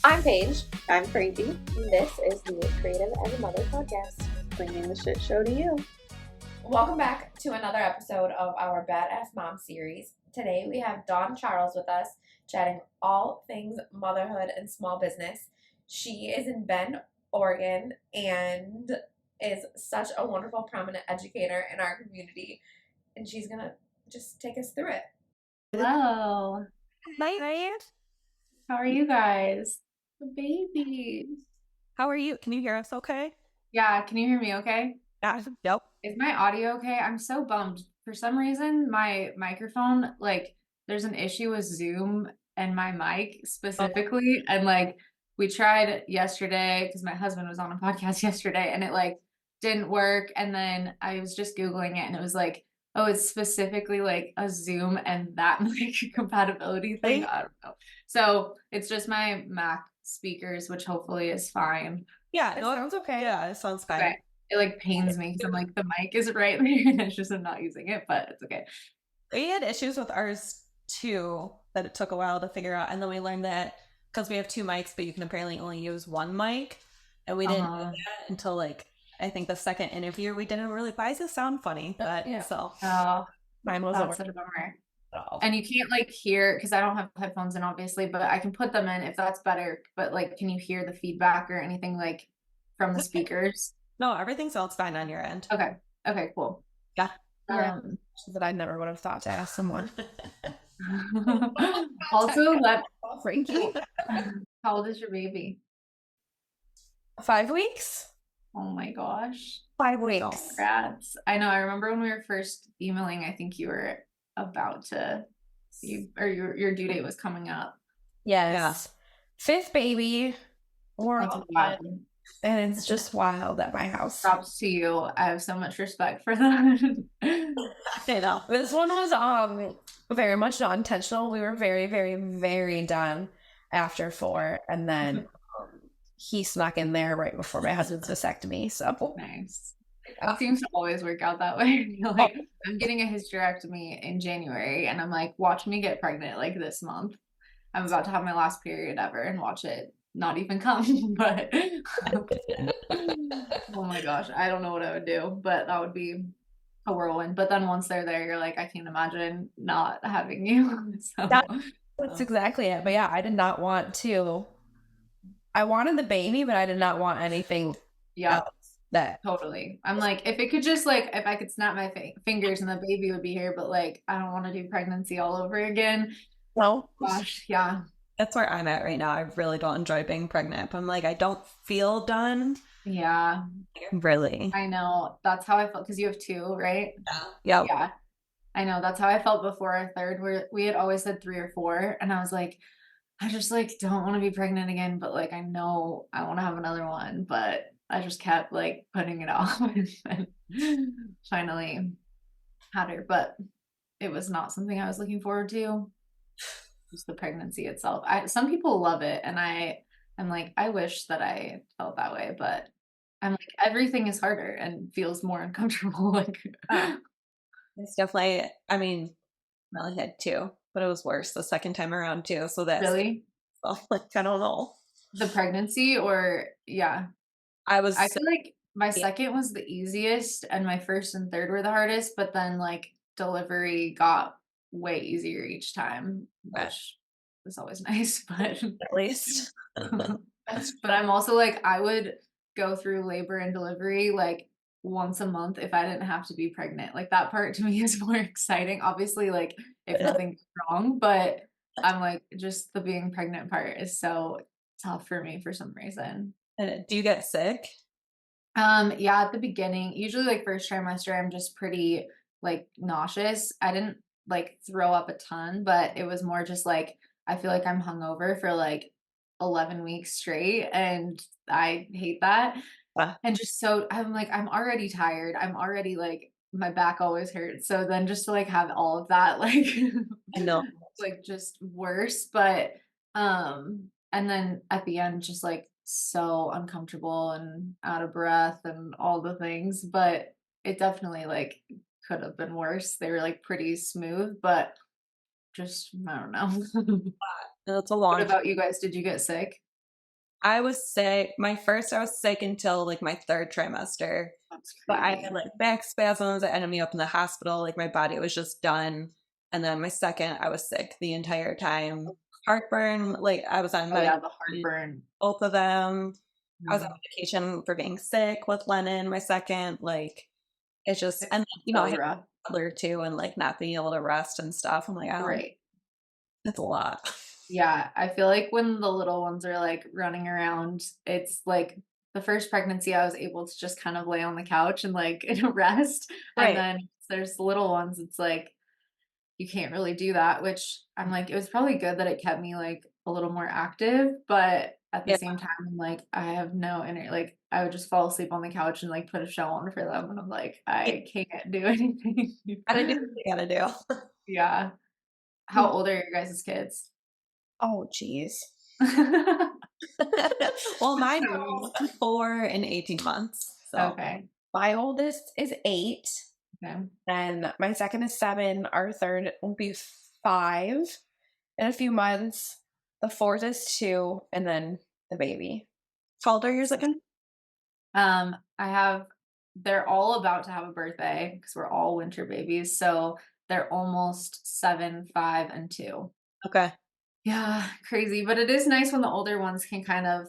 I'm Paige. I'm Crazy, And this is the Creative as a Mother podcast. bringing the shit show to you. Welcome back to another episode of our Badass Mom series. Today we have Dawn Charles with us, chatting all things motherhood and small business. She is in Bend, Oregon, and is such a wonderful, prominent educator in our community. And she's going to just take us through it. Hello. Night. How are you guys? The babies. How are you? Can you hear us okay? Yeah, can you hear me okay? Yeah. Yep. Is my audio okay? I'm so bummed. For some reason, my microphone, there's an issue with Zoom and my mic specifically. And we tried yesterday because my husband was on a podcast yesterday and it didn't work. And then I was just Googling it and it was oh, it's specifically a Zoom and that mic compatibility thing. I don't know. So it's just my Mac speakers, which hopefully is fine. Yeah, it sounds okay. Yeah, it sounds fine. Okay. It pains me because I'm the mic is right there and it's just I'm not using it, but it's okay. We had issues with ours too that it took a while to figure out, and then we learned that because we have two mics, but you can apparently only use one mic, and we didn't know that until I think the second interview we didn't really. Why does it sound funny? But Yeah. so mine was such a bummer. And you can't hear because I don't have headphones in obviously, but I can put them in if that's better. But can you hear the feedback or anything from the speakers? No, everything sounds fine on your end. Okay. Okay, cool. Yeah. That I never would have thought to ask someone. Also, Frankie. How old is your baby? 5 weeks. Oh my gosh. 5 weeks. Congrats. I know. I remember when we were first emailing, I think you were about to your due date was coming up. Yes. Fifth baby. And it's just wild at my house. Props to you. I have so much respect for that. I know. This one was very much not intentional. We were very, very, very done after 4, and then he snuck in there right before my husband's vasectomy. So nice. It seems to always work out that way. I'm getting a hysterectomy in January, and I'm watch me get pregnant this month. I'm about to have my last period ever and watch it not even come. But oh my gosh, I don't know what I would do, but that would be a whirlwind. But then once they're there, you're I can't imagine not having you. So that's exactly it. But yeah, I did not want to. I wanted the baby, but I did not want anything else. That totally. I'm if it could just if I could snap my fingers and the baby would be here, but I don't want to do pregnancy all over again. No. Gosh, yeah. That's where I'm at right now. I really don't enjoy being pregnant. I'm I don't feel done. Yeah. Really. I know. That's how I felt because you have 2, right? Yeah. Yeah. I know. That's how I felt before our third. We had always said 3 or 4, and I was I just don't want to be pregnant again, but I know I want to have another one, but I just kept putting it off and finally had her, but it was not something I was looking forward to. Just the pregnancy itself. Some people love it, and I'm I wish that I felt that way, but I'm everything is harder and feels more uncomfortable. It's definitely, I mean, I only had 2, but it was worse the second time around too. So that's really, well, I don't know. The pregnancy or yeah. I feel my second was the easiest and my first and third were the hardest, but then delivery got way easier each time, which was always nice, but at least. But I'm also I would go through labor and delivery once a month if I didn't have to be pregnant. That part to me is more exciting. Obviously, if nothing's wrong, but I'm just the being pregnant part is so tough for me for some reason. And do you get sick? Yeah, at the beginning, usually first trimester, I'm just pretty nauseous. I didn't throw up a ton, but it was more just I feel I'm hungover for 11 weeks straight, and I hate that. And just so I'm I'm already tired. I'm already my back always hurts. So then just to have all of that I know. Just worse. But and then at the end just so uncomfortable and out of breath and all the things. But it definitely could have been worse. They were pretty smooth, but just I don't know. It's a What long. about you guys? Did you get sick? I was sick. I was sick until like my third trimester. That's But I crazy. had like back spasms that ended me up in the hospital. Like my body was just done. And then my second, I was sick the entire time. Heartburn, like I was on Oh yeah, the medication, heartburn. both of them. I was on Mm. medication for being sick with Lennon, my second. Like it's just, and I Really had rough. a toddler too, and like not being able to rest and stuff. I'm like, oh, Right. it's a lot. Yeah, I feel like when the little ones are like running around, it's like the first pregnancy I was able to just kind of lay on the couch and like rest. And Right. then there's the little ones, it's like you can't really do that, which I'm like, it was probably good that it kept me like a little more active, but at the Yeah. same time, I'm like, I have no energy. Like I would just fall asleep on the couch and like put a show on for them. And I'm like, I can't do anything. Gotta do what you gotta do. Yeah. How old are your guys' kids? Oh, geez. Well, mine are all 4 and 18 months. So Okay. My oldest is 8. Okay. Then my second is 7. Our third will be 5 in a few months. The fourth is 2, and then the baby. how old are yours again? They're all about to have a birthday because we're all winter babies. So they're almost 7, 5, and 2. Okay. Yeah, crazy. But it is nice when the older ones can kind of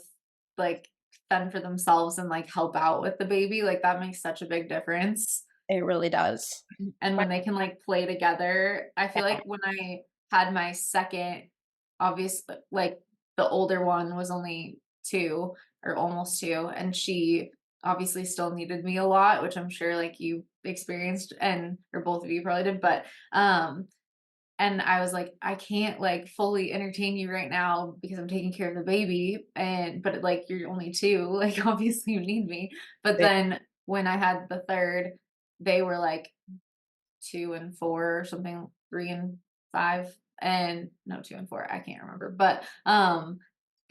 like fend for themselves and like help out with the baby. Like that makes such a big difference. It really does. And when they can like play together, I feel like when I had my second, obviously, like the older one was only 2 or almost 2, and she obviously still needed me a lot, which I'm sure like you experienced and or both of you probably did, but and I was like, I can't like fully entertain you right now because I'm taking care of the baby. But like, you're only 2, like, obviously you need me. But Right. then when I had the third, they were like 2 and 4 or something, 3 and 5, and no, 2 and 4. I can't remember. But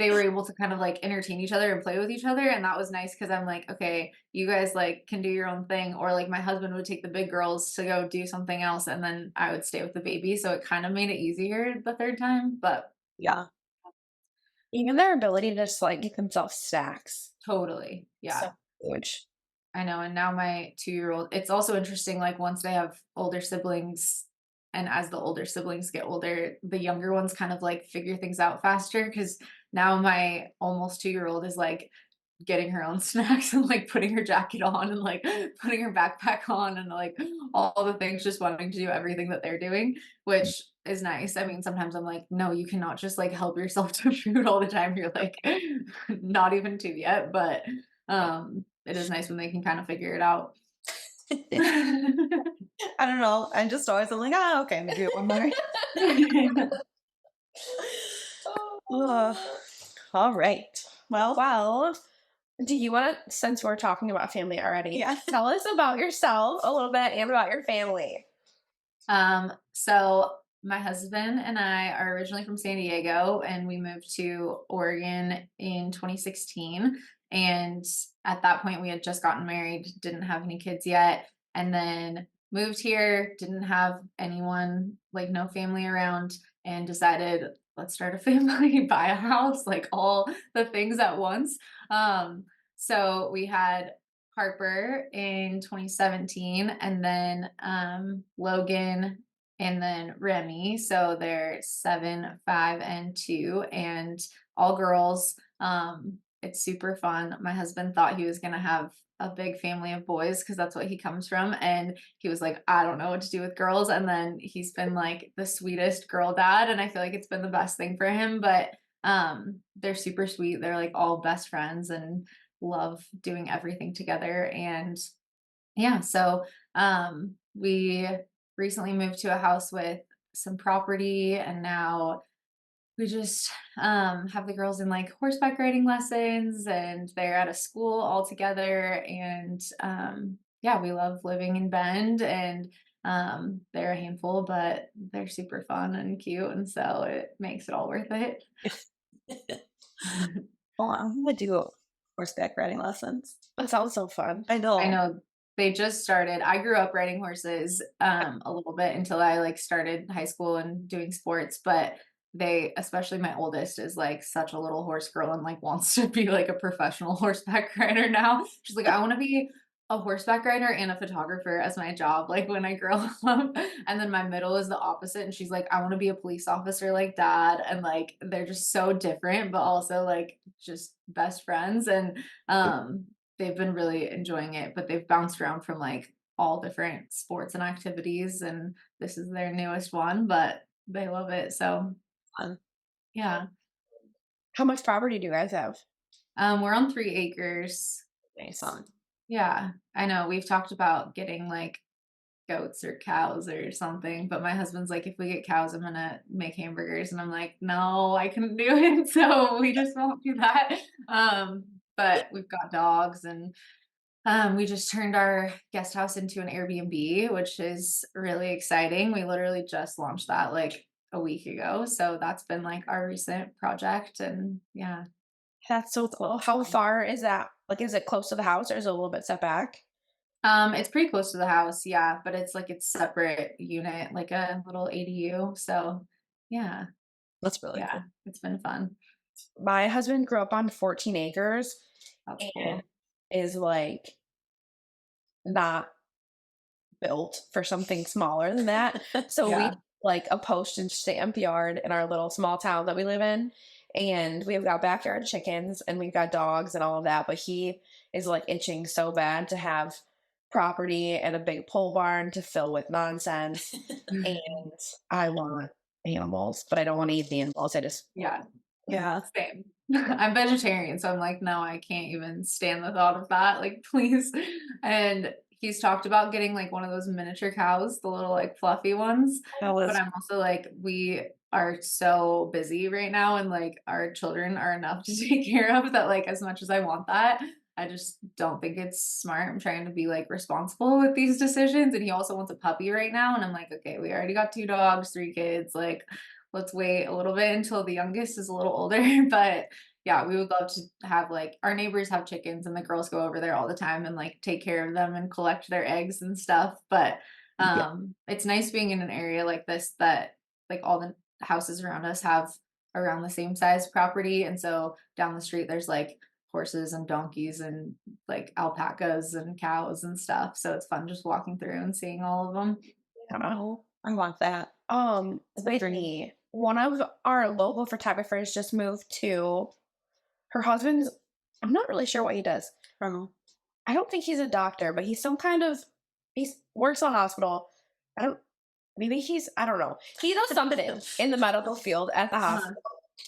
they were able to kind of like entertain each other and play with each other, and that was nice because I'm like, okay, you guys like can do your own thing, or like my husband would take the big girls to go do something else and then I would stay with the baby, so it kind of made it easier the third time. But Yeah. Even their ability to just like get themselves snacks. totally, yeah. So huge. I know. And now my 2-year-old, it's also interesting, like once they have older siblings, and as the older siblings get older, the younger ones kind of like figure things out faster. Cause now my almost 2-year-old is like getting her own snacks and like putting her jacket on and like putting her backpack on and like all the things, just wanting to do everything that they're doing, which is nice. I mean, sometimes I'm like, no, you cannot just like help yourself to food all the time. You're like not even 2 yet, but it is nice when they can kind of figure it out. I don't know. I'm just always I'm like, oh, okay, maybe one more. Ugh. All right. Well, do you want to, since we're talking about family already, Yeah. tell us about yourself a little bit and about your family? So my husband and I are originally from San Diego, and we moved to Oregon in 2016. And at that point, we had just gotten married, didn't have any kids yet, and then moved here, didn't have anyone, like no family around, and decided, let's start a family, buy a house, like all the things at once. So we had Harper in 2017, and then Logan, and then Remy. So they're 7, 5, and 2, and all girls. It's super fun. My husband thought he was gonna have a big family of boys because that's what he comes from, and he was like, I don't know what to do with girls. And then he's been like the sweetest girl dad, and I feel like it's been the best thing for him. But they're super sweet. They're like all best friends and love doing everything together. And yeah, so we recently moved to a house with some property, and now we just have the girls in like horseback riding lessons, and they're at a school all together. And yeah, we love living in Bend, and they're a handful, but they're super fun and cute, and so it makes it all worth it. Well, I'm gonna do horseback riding lessons. That sounds so fun. I know. I know they just started. I grew up riding horses a little bit until I like started high school and doing sports, but especially my oldest is like such a little horse girl and like wants to be like a professional horseback rider now. She's like, I want to be a horseback rider and a photographer as my job, like when I grow up. And then my middle is the opposite. And she's like, I want to be a police officer like dad. And like, they're just so different, but also like just best friends. And they've been really enjoying it, but they've bounced around from like all different sports and activities. And this is their newest one, but they love it. So Fun. yeah. How much property do you guys have? We're on 3 acres. Nice. Yeah, I know. We've talked about getting like goats or cows or something, but my husband's like, if we get cows, I'm gonna make hamburgers, and I'm like, no, I couldn't do it, so we just won't do that. But we've got dogs, and we just turned our guest house into an Airbnb, which is really exciting. We literally just launched that like a week ago, so that's been like our recent project, and yeah. That's so cool. How far is that? Like, is it close to the house or is it a little bit set back? It's pretty close to the house, yeah, but it's like its separate unit, like a little ADU. So yeah, That's really yeah, cool. it's been fun. My husband grew up on 14 acres That's and cool. is like not built for something smaller than that. So we Yeah. have, like a postage stamp yard in our little small town that we live in. And we've got backyard chickens and we've got dogs and all of that. But he is like itching so bad to have property and a big pole barn to fill with nonsense. And I want animals, but I don't want to eat the animals. I just Yeah, Yeah. same. I'm vegetarian, so I'm like, no, I can't even stand the thought of that. Like, please. And he's talked about getting like one of those miniature cows, the little like fluffy ones. That was But I'm also like, we are so busy right now, and like our children are enough to take care of that. Like, as much as I want that, I just don't think it's smart. I'm trying to be like responsible with these decisions. And he also wants a puppy right now. And I'm like, okay, we already got 2 dogs, 3 kids. Like, let's wait a little bit until the youngest is a little older. But yeah, we would love to have like our neighbors have chickens and the girls go over there all the time and like take care of them and collect their eggs and stuff. But it's nice being in an area like this that like all the houses around us have around the same size property. And so down the street there's like horses and donkeys and like alpacas and cows and stuff. So it's fun just walking through and seeing all of them. Oh, I want that. Brittany, one of our local photographers just moved to her husband's. I'm not really sure what he does. I don't think he's a doctor, but he's some kind of, he works in a hospital. I don't know. He does something in the medical field at the hospital.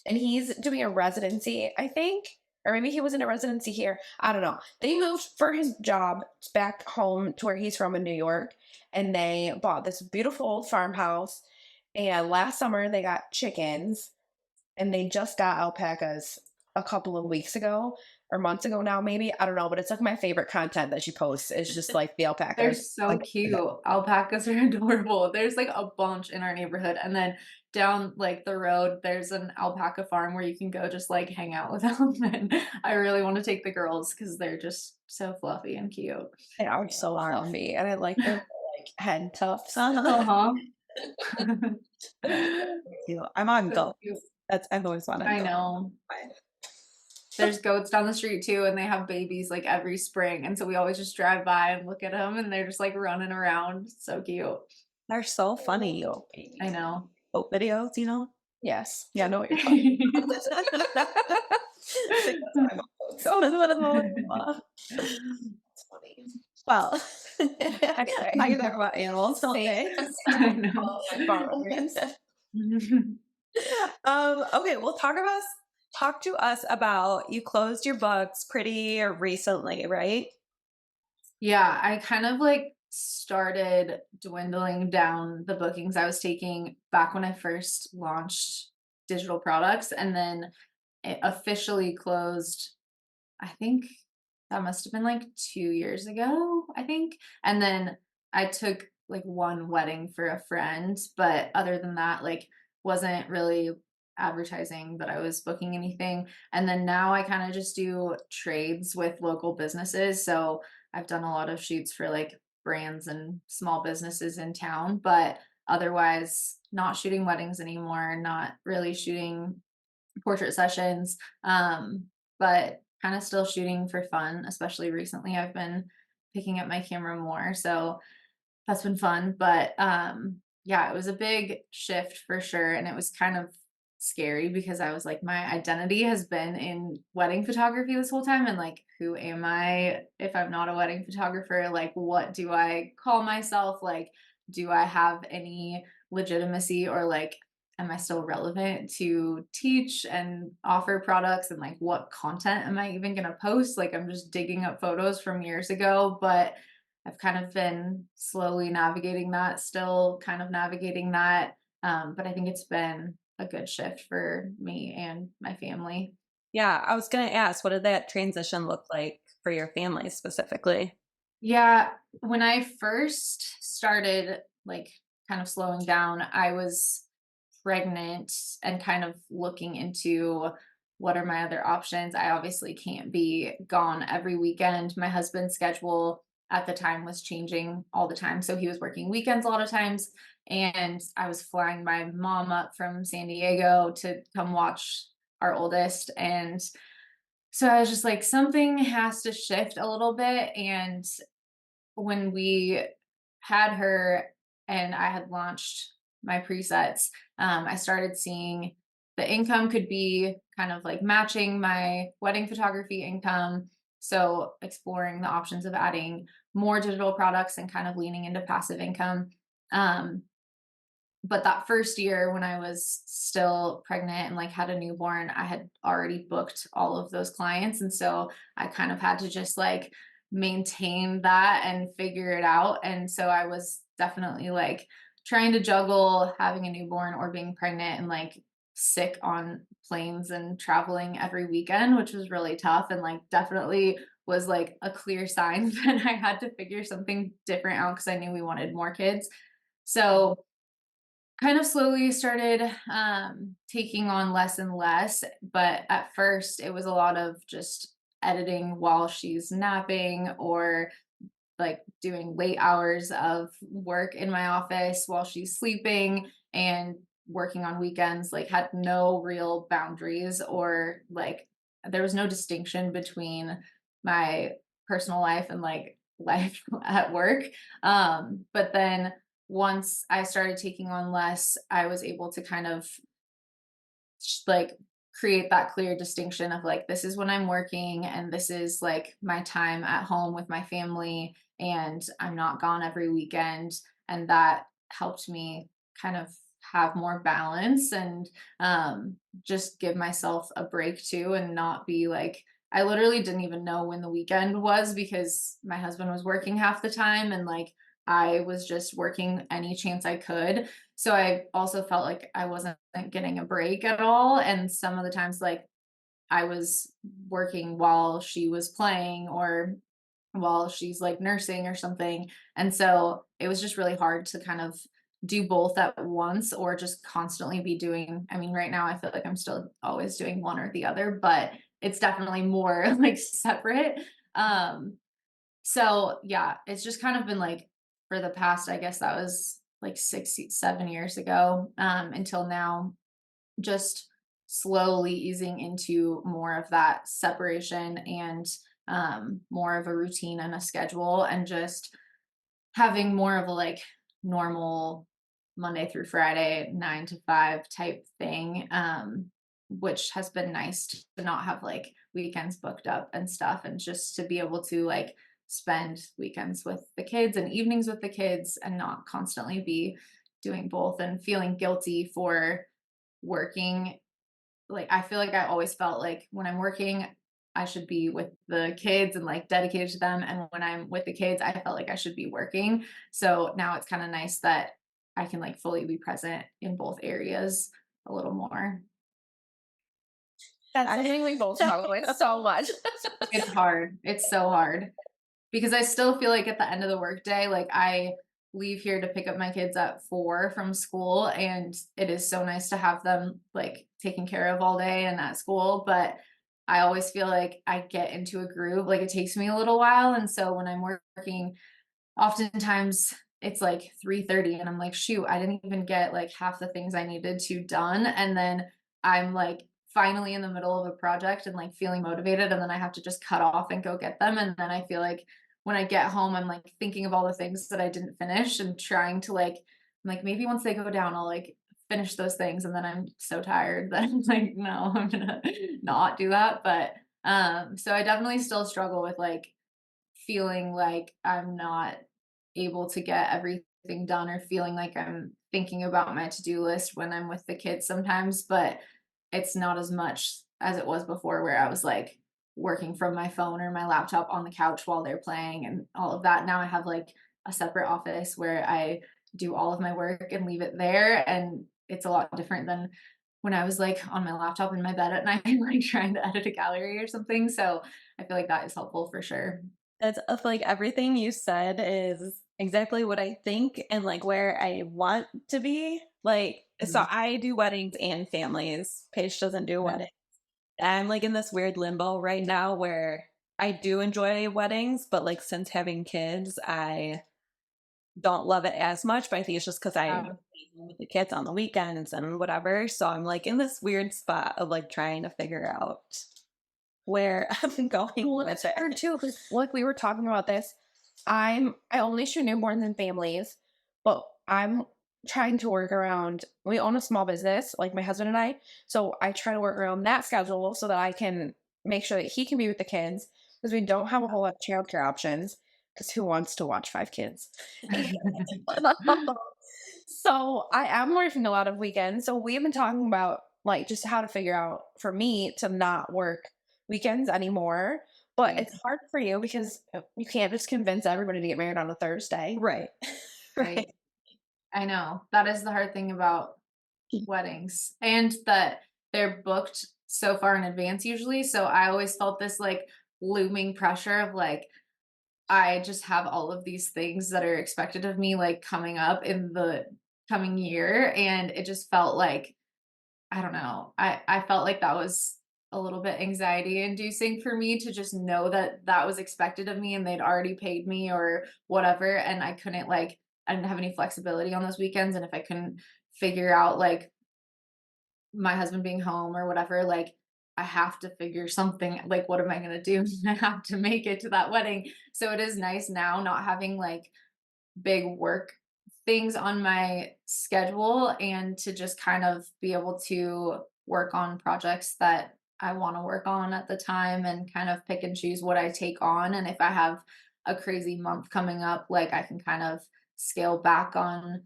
And he's doing a residency, I think. Or maybe he was in a residency here. I don't know. They moved for his job back home to where he's from in New York. And they bought this beautiful old farmhouse. And last summer they got chickens. And they just got alpacas a couple of weeks ago. Or months ago now, maybe. I don't know. But it's like my favorite content that she posts. It's just like the alpacas. They're so cute. Alpacas are adorable. There's like a bunch in our neighborhood. And then down like the road, there's an alpaca farm where you can go just like hang out with them. And I really want to take the girls because they're just so fluffy and cute. They are so fluffy. And I like their like head tufts. Uh-huh. I'm on goat. I've always wanted. I know. There's goats down the street too, and they have babies like every spring. And so we always just drive by and look at them, and they're just like running around. So cute. They're so funny. I know. Goat videos, you know? Yes. Yeah, I know what you're talking about. It's funny. Well, I can talk about animals, don't they? I know. Okay, well, talk to us about, you closed your books pretty recently, right? Yeah, I kind of like started dwindling down the bookings I was taking back when I first launched digital products, and then it officially closed, I think that must have been like 2 years ago, I think. And then I took like one wedding for a friend, but other than that, like wasn't really advertising that I was booking anything. And then now I kind of just do trades with local businesses. So I've done a lot of shoots for like brands and small businesses in town, but otherwise not shooting weddings anymore, not really shooting portrait sessions, but kind of still shooting for fun. Especially recently, I've been picking up my camera more, so that's been fun. But yeah, it was a big shift for sure, and it was kind of scary because I was like, my identity has been in wedding photography this whole time, and like, who am I if I'm not a wedding photographer? Like, what do I call myself? Like, do I have any legitimacy, or like, am I still relevant to teach and offer products, and like, what content am I even going to post? Like, I'm just digging up photos from years ago, but I've kind of been slowly navigating that, still kind of navigating that. But I think it's been a good shift for me and my family. Yeah, I was going to ask, what did that transition look like for your family specifically? Yeah, when I first started like kind of slowing down, I was pregnant and kind of looking into what are my other options. I obviously can't be gone every weekend. My husband's schedule at the time was changing all the time. So he was working weekends a lot of times. And I was flying my mom up from San Diego to come watch our oldest. And so I was just like, something has to shift a little bit. And when we had her and I had launched my presets, I started seeing the income could be kind of like matching my wedding photography income. So exploring the options of adding more digital products and kind of leaning into passive income. Um, but that first year when I was still pregnant and like had a newborn, I had already booked all of those clients. And so I kind of had to just like maintain that and figure it out. And so I was definitely like trying to juggle having a newborn or being pregnant and like sick on planes and traveling every weekend, which was really tough, and like definitely was like a clear sign that I had to figure something different out because I knew we wanted more kids. So kind of slowly started taking on less and less, but at first it was a lot of just editing while she's napping, or like doing late hours of work in my office while she's sleeping, and working on weekends. Like, had no real boundaries, or like there was no distinction between my personal life and like life at work. But then once I started taking on less, I was able to kind of like create that clear distinction of like, this is when I'm working and this is like my time at home with my family, and I'm not gone every weekend. And that helped me kind of have more balance, and just give myself a break too, and not be like, I literally didn't even know when the weekend was because my husband was working half the time, and like I was just working any chance I could. So I also felt like I wasn't getting a break at all. And some of the times, like, I was working while she was playing, or while she's like nursing or something. And so it was just really hard to kind of do both at once, or just constantly be doing. I mean, right now I feel like I'm still always doing one or the other, but it's definitely more like separate. So yeah, it's just kind of been like, for the past, I guess that was like 7 years ago, until now, just slowly easing into more of that separation, and more of a routine and a schedule, and just having more of a like normal Monday through Friday 9 to 5 type thing, which has been nice to not have like weekends booked up and stuff, and just to be able to like spend weekends with the kids and evenings with the kids, and not constantly be doing both and feeling guilty for working. Like, I feel like I always felt like when I'm working, I should be with the kids and like dedicated to them. And when I'm with the kids, I felt like I should be working. So now it's kind of nice that I can like fully be present in both areas a little more. That's something we both struggle with so much. It's hard. It's so hard because I still feel like at the end of the workday, like I leave here to pick up my kids at 4 from school, and it is so nice to have them like taken care of all day and at school. But I always feel like I get into a groove. Like, it takes me a little while. And so when I'm working, oftentimes it's like 3:30 and I'm like, shoot, I didn't even get like half the things I needed to done. And then I'm like finally in the middle of a project and like feeling motivated, and then I have to just cut off and go get them. And then I feel like when I get home, I'm like thinking of all the things that I didn't finish and trying to like, I'm like, maybe once they go down, I'll like finish those things. And then I'm so tired that I'm like, no, I'm gonna not do that. But so I definitely still struggle with like feeling like I'm not able to get everything done, or feeling like I'm thinking about my to-do list when I'm with the kids sometimes, but it's not as much as it was before, where I was like working from my phone or my laptop on the couch while they're playing and all of that. Now I have like a separate office where I do all of my work and leave it there, and it's a lot different than when I was like on my laptop in my bed at night like trying to edit a gallery or something. So I feel like that is helpful for sure. That's of like everything you said is exactly what I think and like where I want to be. Like, so Mhm. I do weddings and families. Paige doesn't do Yeah. weddings. I'm like in this weird limbo right now where I do enjoy weddings, but like since having kids, I don't love it as much. But I think it's just because I'm Um, with the kids on the weekends and whatever. So I'm like in this weird spot of like trying to figure out where I'm going Well, with it's it. hard too, because like we were talking about this, I only shoot newborns and families, but I'm trying to work around. We own a small business, like my husband and I, so I try to work around that schedule so that I can make sure that he can be with the kids, because we don't have a whole lot of childcare options. Because who wants to watch 5 kids? So I am working a lot of weekends. So we've been talking about like just how to figure out for me to not work weekends anymore. But it's hard for you because you can't just convince everybody to get married on a Thursday. Right. Right. right. I know. That is the hard thing about weddings, and that they're booked so far in advance usually. So I always felt this like looming pressure of like, I just have all of these things that are expected of me like coming up in the coming year. And it just felt like, I don't know. I felt like that was a little bit anxiety inducing for me to just know that that was expected of me and they'd already paid me or whatever, and I couldn't like, I didn't have any flexibility on those weekends, and if I couldn't figure out like my husband being home or whatever, like I have to figure something, like what am I going to do? I have to make it to that wedding. So it is nice now not having like big work things on my schedule, and to just kind of be able to work on projects that I want to work on at the time, and kind of pick and choose what I take on. And if I have a crazy month coming up, like I can kind of scale back on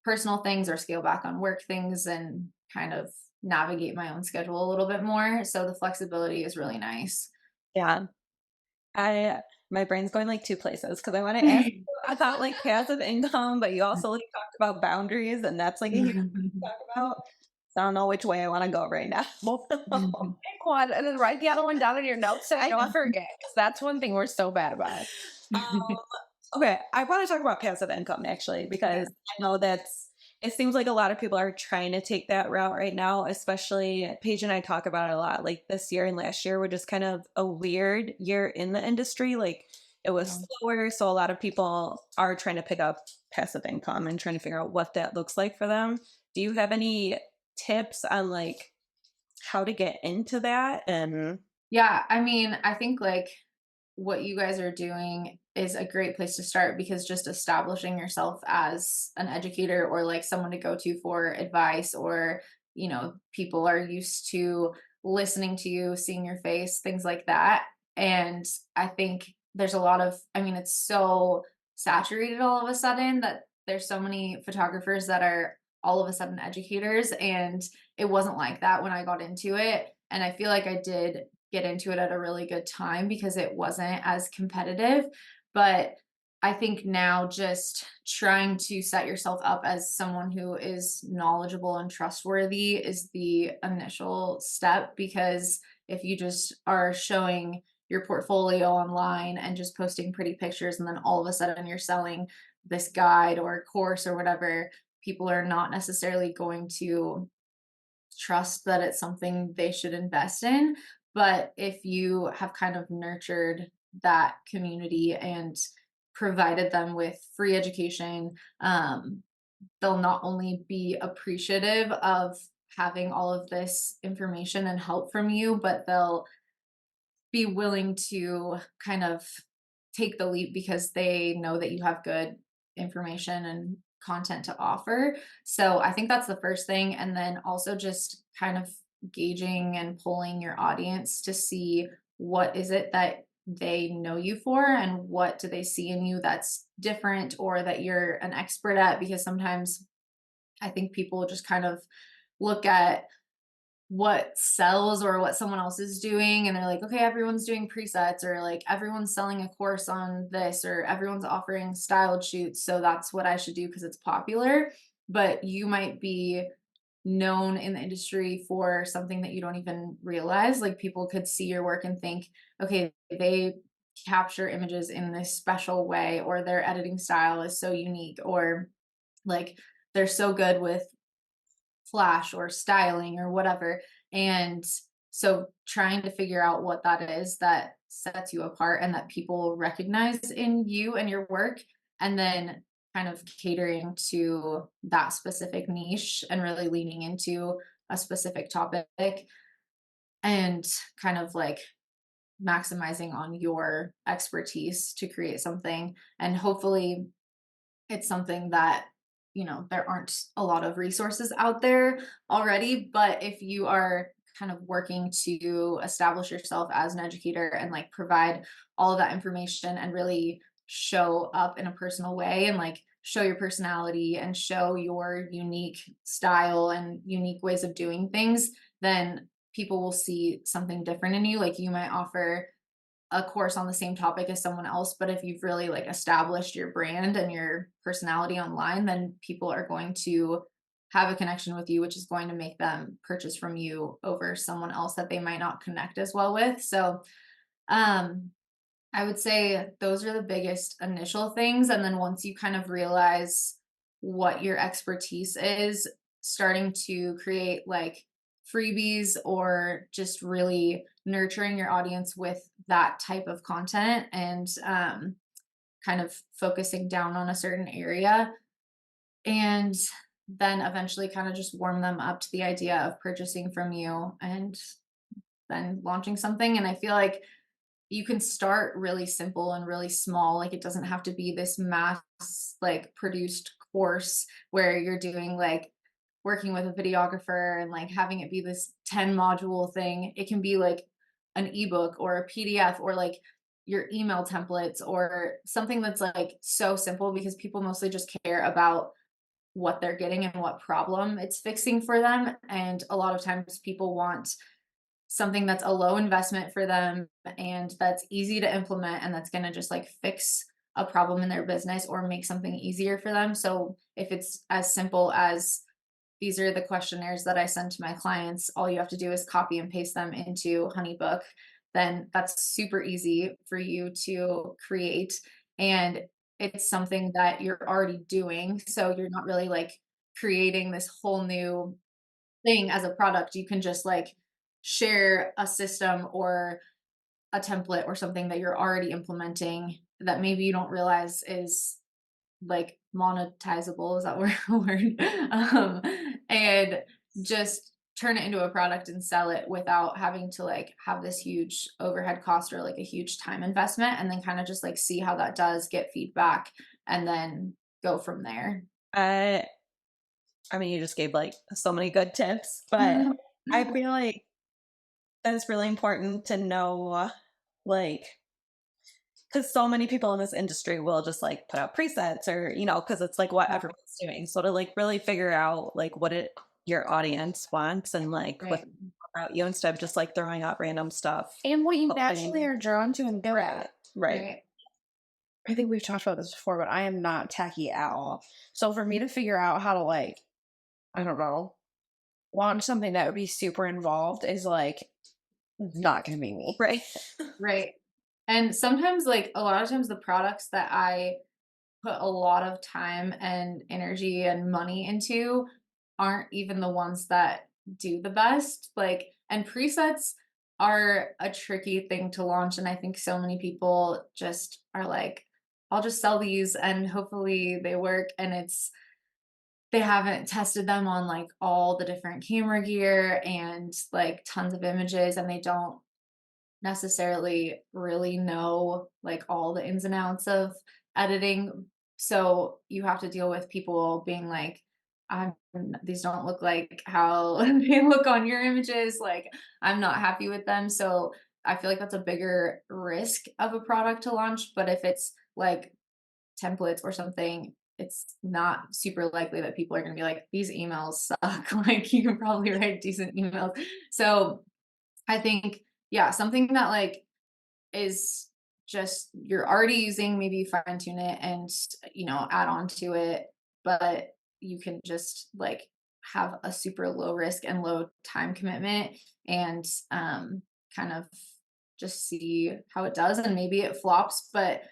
personal things or scale back on work things and kind of navigate my own schedule a little bit more. So the flexibility is really nice. Yeah. I my brain's going like two places because I want to ask you about like passive income, but you also like talked about boundaries, and that's like a huge thing to talk about. So I don't know which way I want to go right now. Well, pick one and then write the other one down in your notes so I don't forget. 'Cause that's one thing we're so bad about. Um, okay, I want to talk about passive income actually because I know it seems like a lot of people are trying to take that route right now, especially Paige and I talk about it a lot. Like this year and last year were just kind of a weird year in the industry. Like it was slower, so a lot of people are trying to pick up passive income and trying to figure out what that looks like for them. Do you have any tips on like how to get into that? And Yeah, I mean, I think like what you guys are doing is a great place to start, because just establishing yourself as an educator or like someone to go to for advice, or people are used to listening to you, seeing your face, things like that. And I think there's a lot of, I mean, it's so saturated all of a sudden that there's so many photographers that are all of a sudden educators, and it wasn't like that when I got into it. And I feel like I did get into it at a really good time because it wasn't as competitive. But I think now just trying to set yourself up as someone who is knowledgeable and trustworthy is the initial step, because if you just are showing your portfolio online and just posting pretty pictures, and then all of a sudden you're selling this guide or course or whatever, people are not necessarily going to trust that it's something they should invest in. But if you have kind of nurtured that community and provided them with free education, they'll not only be appreciative of having all of this information and help from you, but they'll be willing to kind of take the leap because they know that you have good information and content to offer. So I think that's the first thing. And then also just kind of gauging and polling your audience to see what is it that they know you for and what do they see in you that's different or that you're an expert at. Because sometimes I think people just kind of look at what sells or what someone else is doing and they're like, okay, everyone's doing presets, or like everyone's selling a course on this, or everyone's offering styled shoots, so that's what I should do because it's popular. But you might be known in the industry for something that you don't even realize. Like people could see your work and think, okay, they capture images in this special way, or their editing style is so unique, or like they're so good with flash or styling or whatever. And so trying to figure out what that is that sets you apart and that people recognize in you and your work, and then kind of catering to that specific niche and really leaning into a specific topic and kind of like maximizing on your expertise to create something. And hopefully it's something that, you know, there aren't a lot of resources out there already, but if you are kind of working to establish yourself as an educator and like provide all of that information and really show up in a personal way and like show your personality and show your unique style and unique ways of doing things, then people will see something different in you. Like you might offer a course on the same topic as someone else, but if you've really like established your brand and your personality online, then people are going to have a connection with you, which is going to make them purchase from you over someone else that they might not connect as well with. So I would say those are the biggest initial things. And then once you kind of realize what your expertise is, starting to create like freebies or just really nurturing your audience with that type of content and kind of focusing down on a certain area. And then eventually kind of just warm them up to the idea of purchasing from you and then launching something. And I feel like you can start really simple and really small. Like it doesn't have to be this mass like produced course where you're doing like working with a videographer and like having it be this 10 module thing. It can be like an ebook or a PDF or like your email templates or something that's like so simple, because people mostly just care about what they're getting and what problem it's fixing for them. And a lot of times people want something that's a low investment for them and that's easy to implement and that's going to just like fix a problem in their business or make something easier for them. So if it's as simple as these are the questionnaires that I send to my clients, all you have to do is copy and paste them into HoneyBook, then that's super easy for you to create. And it's something that you're already doing. So you're not really like creating this whole new thing as a product. You can just like share a system or a template or something that you're already implementing that maybe you don't realize is like monetizable, is that word? And just turn it into a product and sell it without having to like have this huge overhead cost or like a huge time investment, and then kind of just like see how that does, get feedback, and then go from there. I mean, you just gave like so many good tips, but I feel like that's really important to know, like, because so many people in this industry will just like put out presets or, you know, because it's like what everyone's doing. So to like really figure out like what your audience wants and like what about you instead of just like throwing out random stuff. And what you naturally are drawn to and good at. Right. I think we've talked about this before, but I am not tacky at all. So for me to figure out how to like, I don't know, launch something that would be super involved is like not gonna be me. Right. Right. And sometimes like a lot of times the products that I put a lot of time and energy and money into aren't even the ones that do the best. Like, and presets are a tricky thing to launch. And I think so many people just are like, I'll just sell these and hopefully they work. And they haven't tested them on like all the different camera gear and like tons of images, and they don't necessarily really know like all the ins and outs of editing. So you have to deal with people being like, these don't look like how they look on your images. Like, I'm not happy with them. So I feel like that's a bigger risk of a product to launch. But if it's like templates or something, it's not super likely that people are going to be like, these emails suck. Like, you can probably write decent emails. So I think, yeah, something that like is just you're already using, maybe fine tune it and, add on to it, but you can just like have a super low risk and low time commitment, and kind of just see how it does, and maybe it flops. But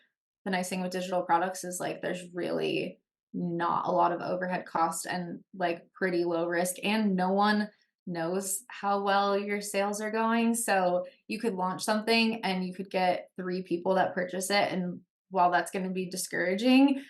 the nice thing with digital products is like there's really not a lot of overhead cost and like pretty low risk, and no one knows how well your sales are going. So you could launch something and you could get 3 people that purchase it. And while that's going to be discouraging,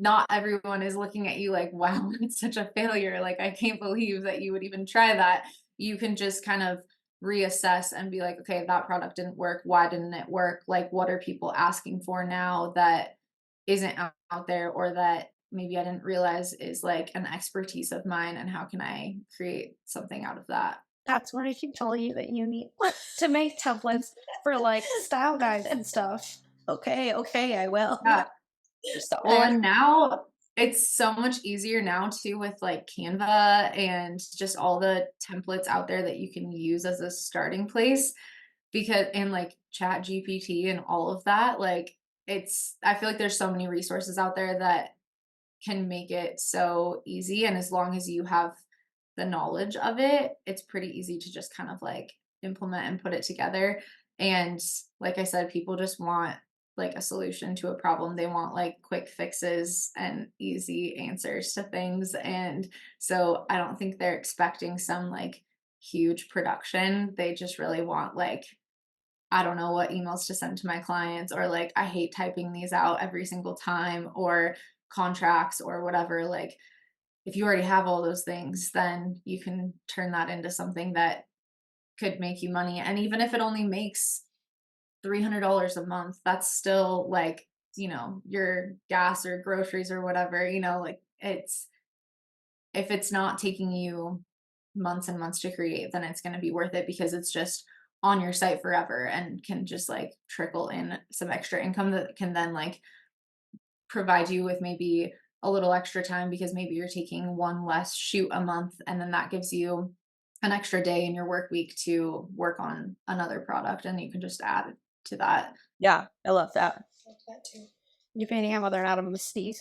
not everyone is looking at you like, wow, it's such a failure. Like, I can't believe that you would even try that. You can just kind of reassess and be like, okay, that product didn't work. Why didn't it work? Like, what are people asking for now that isn't out there, or that maybe I didn't realize is like an expertise of mine, and how can I create something out of that? That's what I keep telling you that you need to make templates for like style guides and stuff. Okay, I will. Yeah. So, Well, and now it's so much easier now too with like Canva and just all the templates out there that you can use as a starting place, because and like Chat GPT and all of that, like I feel like there's so many resources out there that can make it so easy. And as long as you have the knowledge of it, it's pretty easy to just kind of like implement and put it together. And like I said, people just want like a solution to a problem. They want like quick fixes and easy answers to things. And so I don't think they're expecting some like huge production. They just really want like, I don't know what emails to send to my clients, or like, I hate typing these out every single time, or contracts or whatever. Like, if you already have all those things, then you can turn that into something that could make you money. And even if it only makes $300 a month, that's still like, your gas or groceries or whatever, like if it's not taking you months and months to create, then it's going to be worth it, because it's just on your site forever and can just like trickle in some extra income that can then like provide you with maybe a little extra time, because maybe you're taking one less shoot a month, and then that gives you an extra day in your work week to work on another product, and you can just add to that. Yeah, I love that. you're painting my mother out of mystique.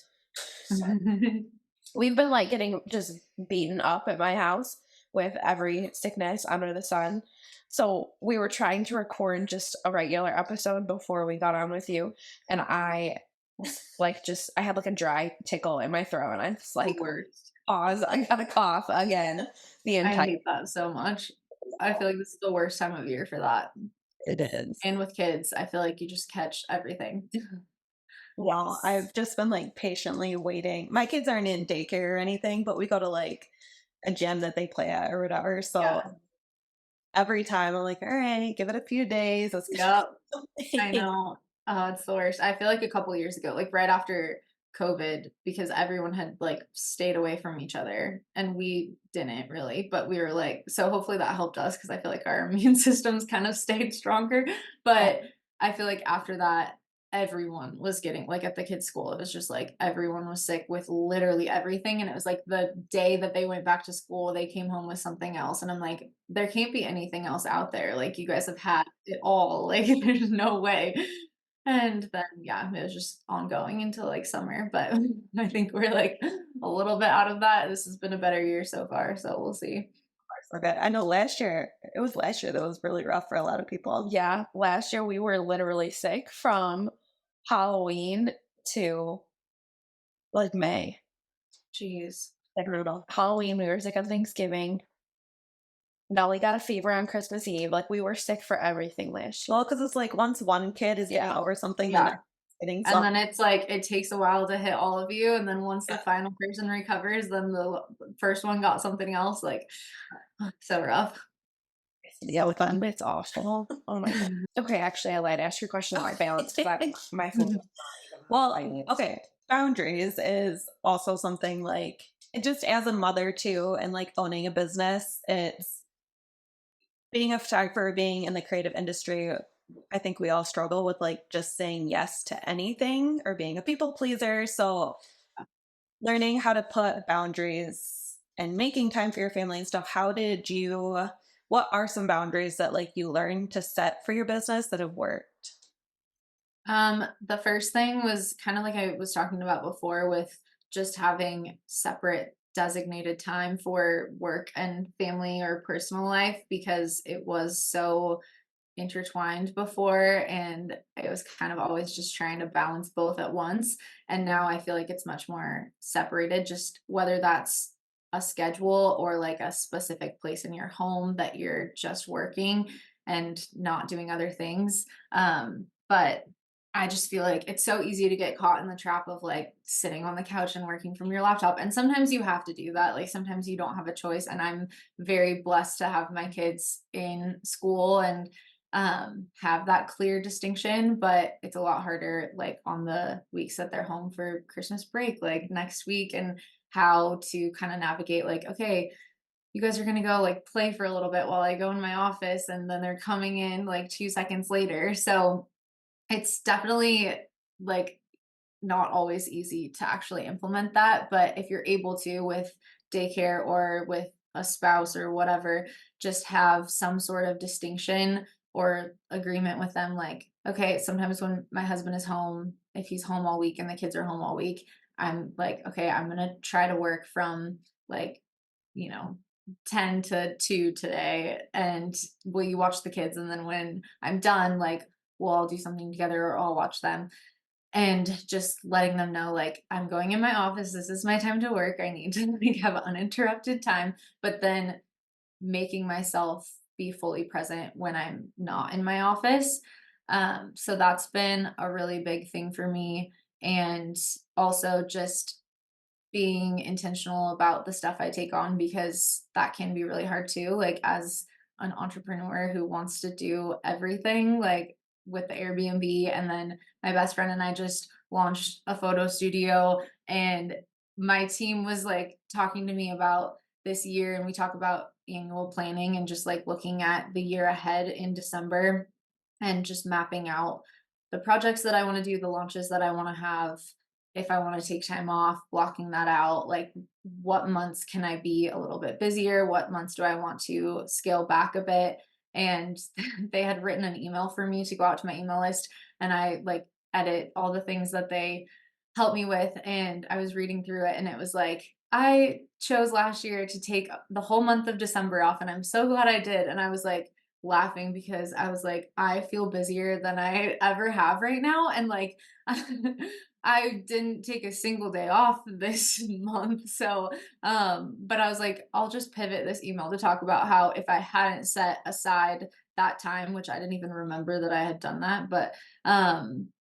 We've been like getting just beaten up at my house with every sickness under the sun. So we were trying to record just a regular episode before we got on with you, and I was like, I had like a dry tickle in my throat, and I just like, pause, I got a cough again. I hate that so much. I feel like this is the worst time of year for that. It is. And with kids, I feel like you just catch everything. Well, I've just been like patiently waiting. My kids aren't in daycare or anything, but we go to like a gym that they play at or whatever. So Yeah. every time I'm like, all right, give it a few days. Yep. I know. It's the worst. I feel like a couple years ago, like right after COVID, because everyone had like stayed away from each other, and we didn't really, but we were like, so hopefully that helped us, because I feel like our immune systems kind of stayed stronger. But I feel like after that, everyone was getting like at the kids' school, it was just like everyone was sick with literally everything. And it was like the day that they went back to school, they came home with something else. And I'm like, there can't be anything else out there. Like, you guys have had it all. Like, there's no way. And then, yeah, it was just ongoing until like summer. But I think we're like a little bit out of that. This has been a better year so far. So we'll see. Okay. I know it was last year that was really rough for a lot of people. Yeah, last year we were literally sick from Halloween to like May. Jeez. Like brutal. Halloween, we were sick on Thanksgiving. Nelly got a fever on Christmas Eve. Like, we were sick for everything last year. Well, because it's like once one kid is out or something, Yeah. then And then it's like it takes a while to hit all of you, and then once the final person recovers, then the first one got something else. Like, so rough. Yeah, with them, it's awful. Oh my god. Okay, actually, I lied. Ask your question on my balance because my phone. Well, okay. Boundaries is also something like just as a mother too, and like owning a business, it's being a photographer, being in the creative industry. I think we all struggle with like just saying yes to anything or being a people pleaser. So learning how to put boundaries and making time for your family and stuff. What are some boundaries that like you learned to set for your business that have worked? The first thing was kind of like I was talking about before with just having separate designated time for work and family or personal life because it was so intertwined before and it was kind of always just trying to balance both at once. And now I feel like it's much more separated, just whether that's a schedule or like a specific place in your home that you're just working and not doing other things. But I just feel like it's so easy to get caught in the trap of like sitting on the couch and working from your laptop. And sometimes you have to do that. Like sometimes you don't have a choice. And I'm very blessed to have my kids in school and have that clear distinction, but it's a lot harder like on the weeks that they're home for Christmas break, like next week, and how to kind of navigate like, okay, you guys are going to go like play for a little bit while I go in my office and then they're coming in like 2 seconds later. So it's definitely like not always easy to actually implement that, but if you're able to with daycare or with a spouse or whatever, just have some sort of distinction or agreement with them like, okay, sometimes when my husband is home, if he's home all week and the kids are home all week, I'm like, okay, I'm going to try to work from like, you know, 10 to 2 today and will you watch the kids, and then when I'm done, like we'll all do something together or I'll watch them, and just letting them know like I'm going in my office, this is my time to work, I need to like have uninterrupted time, but then making myself be fully present when I'm not in my office. So that's been a really big thing for me, and also just being intentional about the stuff I take on because that can be really hard too, like as an entrepreneur who wants to do everything, like with the Airbnb. And then my best friend and I just launched a photo studio, and my team was like talking to me about this year, and we talk about annual planning and just like looking at the year ahead in December and just mapping out the projects that I want to do, the launches that I want to have, if I want to take time off, blocking that out, like what months can I be a little bit busier? What months do I want to scale back a bit? And they had written an email for me to go out to my email list, and I like edit all the things that they help me with. And I was reading through it and it was like, I chose last year to take the whole month of December off, and I'm so glad I did. And I was like laughing because I was like, I feel busier than I ever have right now. And like, I didn't take a single day off this month. So, but I was like, I'll just pivot this email to talk about how if I hadn't set aside that time, which I didn't even remember that I had done that, but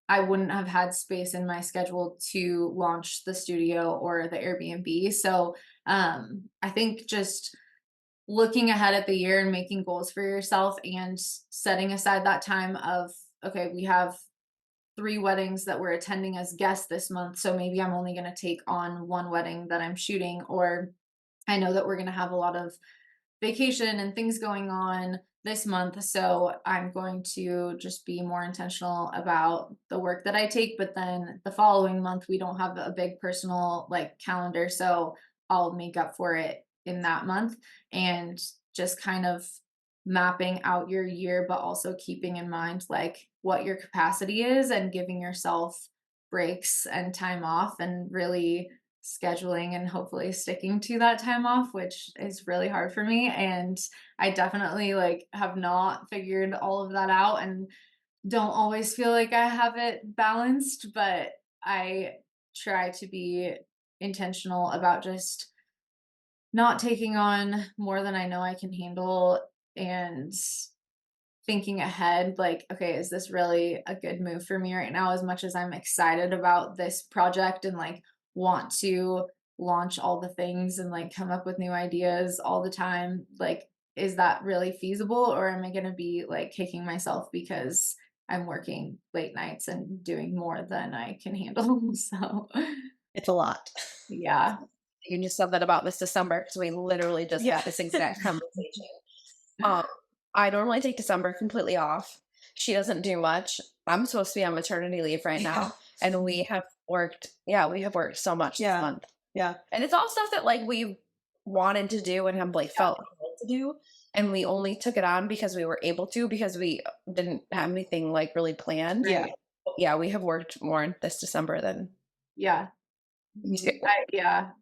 I wouldn't have had space in my schedule to launch the studio or the Airbnb. So I think just looking ahead at the year and making goals for yourself and setting aside that time of, okay, we have 3 weddings that we're attending as guests this month. So maybe I'm only going to take on one wedding that I'm shooting, or I know that we're going to have a lot of vacation and things going on this month. So I'm going to just be more intentional about the work that I take. But then the following month, we don't have a big personal like calendar. So I'll make up for it in that month, and just kind of mapping out your year, but also keeping in mind like what your capacity is and giving yourself breaks and time off, and really scheduling and hopefully sticking to that time off, which is really hard for me. And I definitely like have not figured all of that out and don't always feel like I have it balanced, but I try to be intentional about just not taking on more than I know I can handle, and thinking ahead, like, okay, is this really a good move for me right now? As much as I'm excited about this project and like want to launch all the things and like come up with new ideas all the time, like, is that really feasible, or am I going to be like kicking myself because I'm working late nights and doing more than I can handle? So, It's a lot. yeah. You just said that about this December because we literally just Yeah. had this exact conversation. Um, I normally take December completely off. She doesn't do much. I'm supposed to be on maternity leave right now, and we have worked. Yeah, we have worked so much this Yeah. month, Yeah. and it's all stuff that like we wanted to do and have like felt called to do, and we only took it on because we were able to because we didn't have anything like really planned. Yeah. Right. Yeah, we have worked more this December than Yeah. you do.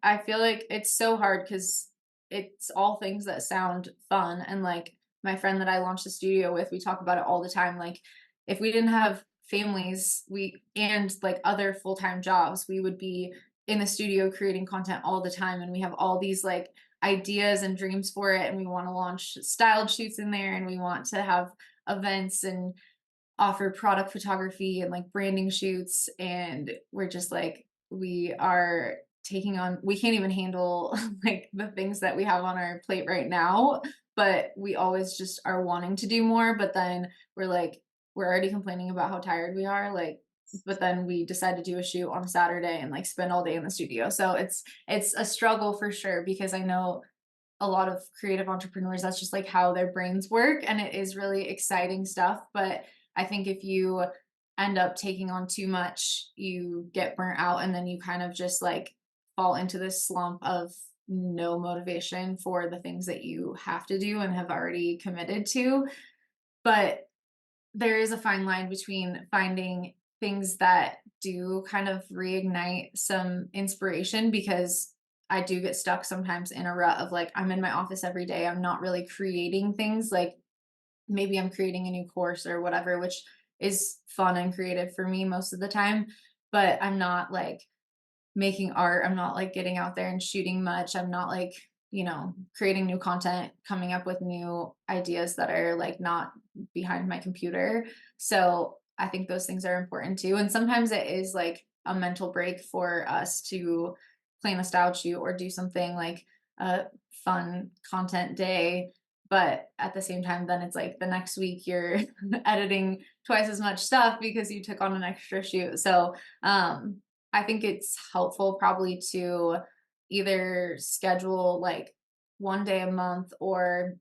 I feel like it's so hard because it's all things that sound fun. And like my friend that I launched the studio with, we talk about it all the time. Like, if we didn't have families, and like other full-time jobs, we would be in the studio creating content all the time. And we have all these like ideas and dreams for it. And we want to launch styled shoots in there, and we want to have events and offer product photography and like branding shoots. And we're just like, we are taking on, we can't even handle like the things that we have on our plate right now, but we always just are wanting to do more. But then we're like, we're already complaining about how tired we are, like, but then we decide to do a shoot on Saturday and like spend all day in the studio. So it's a struggle for sure, because I know a lot of creative entrepreneurs, that's just like how their brains work, and it is really exciting stuff. But I think if you end up taking on too much, you get burnt out, and then you kind of just like fall into this slump of no motivation for the things that you have to do and have already committed to. But there is a fine line between finding things that do kind of reignite some inspiration, because I do get stuck sometimes in a rut of like, I'm in my office every day, I'm not really creating things. Like, maybe I'm creating a new course or whatever, which is fun and creative for me most of the time, but I'm not like making art. I'm not like getting out there and shooting much. I'm not like, creating new content, coming up with new ideas that are like not behind my computer. So I think those things are important too. And sometimes it is like a mental break for us to plan a style shoot or do something like a fun content day. But at the same time, then it's like the next week you're editing twice as much stuff because you took on an extra shoot. So I think it's helpful probably to either schedule like one day a month, or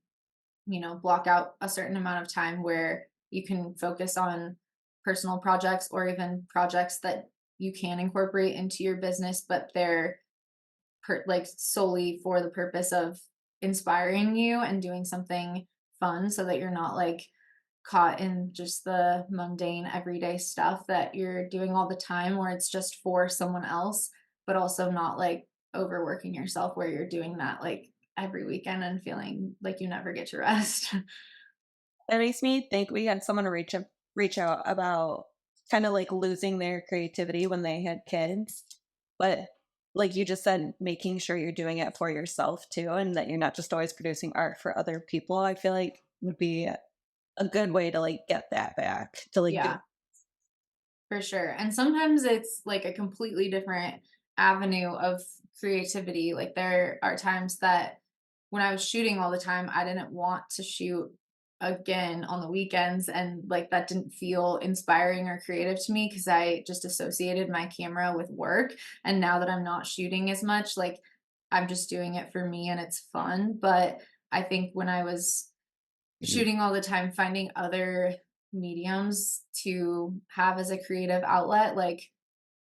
block out a certain amount of time where you can focus on personal projects, or even projects that you can incorporate into your business, but they're like solely for the purpose of inspiring you and doing something fun, so that you're not like caught in just the mundane everyday stuff that you're doing all the time, where it's just for someone else, but also not like overworking yourself where you're doing that like every weekend and feeling like you never get to rest. It makes me think we had someone reach out about kind of like losing their creativity when they had kids. But like you just said, making sure you're doing it for yourself too, and that you're not just always producing art for other people, I feel like would be a good way to like get that back to like Yeah, for sure. And sometimes it's like a completely different avenue of creativity. Like, there are times that when I was shooting all the time, I didn't want to shoot again on the weekends, and like that didn't feel inspiring or creative to me, because I just associated my camera with work. And now that I'm not shooting as much, like, I'm just doing it for me and it's fun. But I think when I was shooting all the time, finding other mediums to have as a creative outlet, like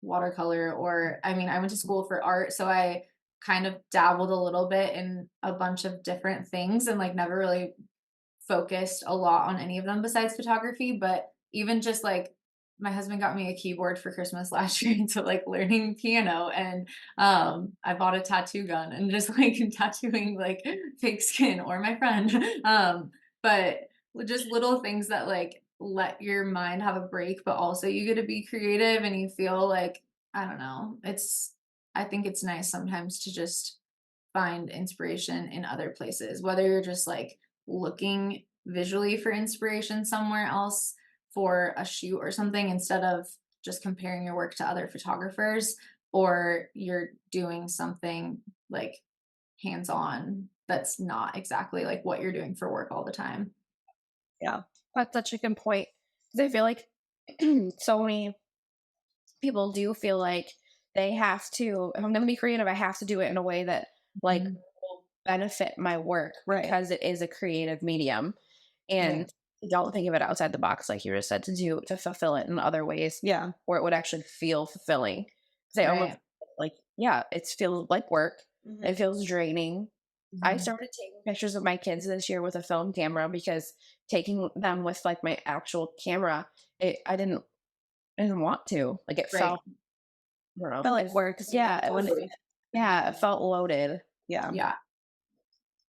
watercolor, or I mean, I went to school for art, so I kind of dabbled a little bit in a bunch of different things, and like never really focused a lot on any of them besides photography. But even just like, my husband got me a keyboard for Christmas last year, into like learning piano, and I bought a tattoo gun and just like tattooing like pig skin, or my friend. But just little things that like let your mind have a break, but also you get to be creative, and you feel like, I don't know, I think it's nice sometimes to just find inspiration in other places, whether you're just like looking visually for inspiration somewhere else for a shoot or something, instead of just comparing your work to other photographers, or you're doing something like hands-on that's not exactly like what you're doing for work all the time. Yeah. That's such a good point. 'Cause I feel like so many people do feel like they have to, if I'm going to be creative, I have to do it in a way that like Mhm. will benefit my work Right. because it is a creative medium. And don't think of it outside the box, like you just said, to fulfill it in other ways Yeah. where it would actually feel fulfilling. Because I almost Right. like, yeah, it feels like work. It feels draining. I Mhm. started taking pictures of my kids this year with a film camera because taking them with like my actual camera, I didn't want to. Like it Right. felt, I don't know, Felt like work. yeah, Totally. yeah, it felt loaded. Yeah. Yeah.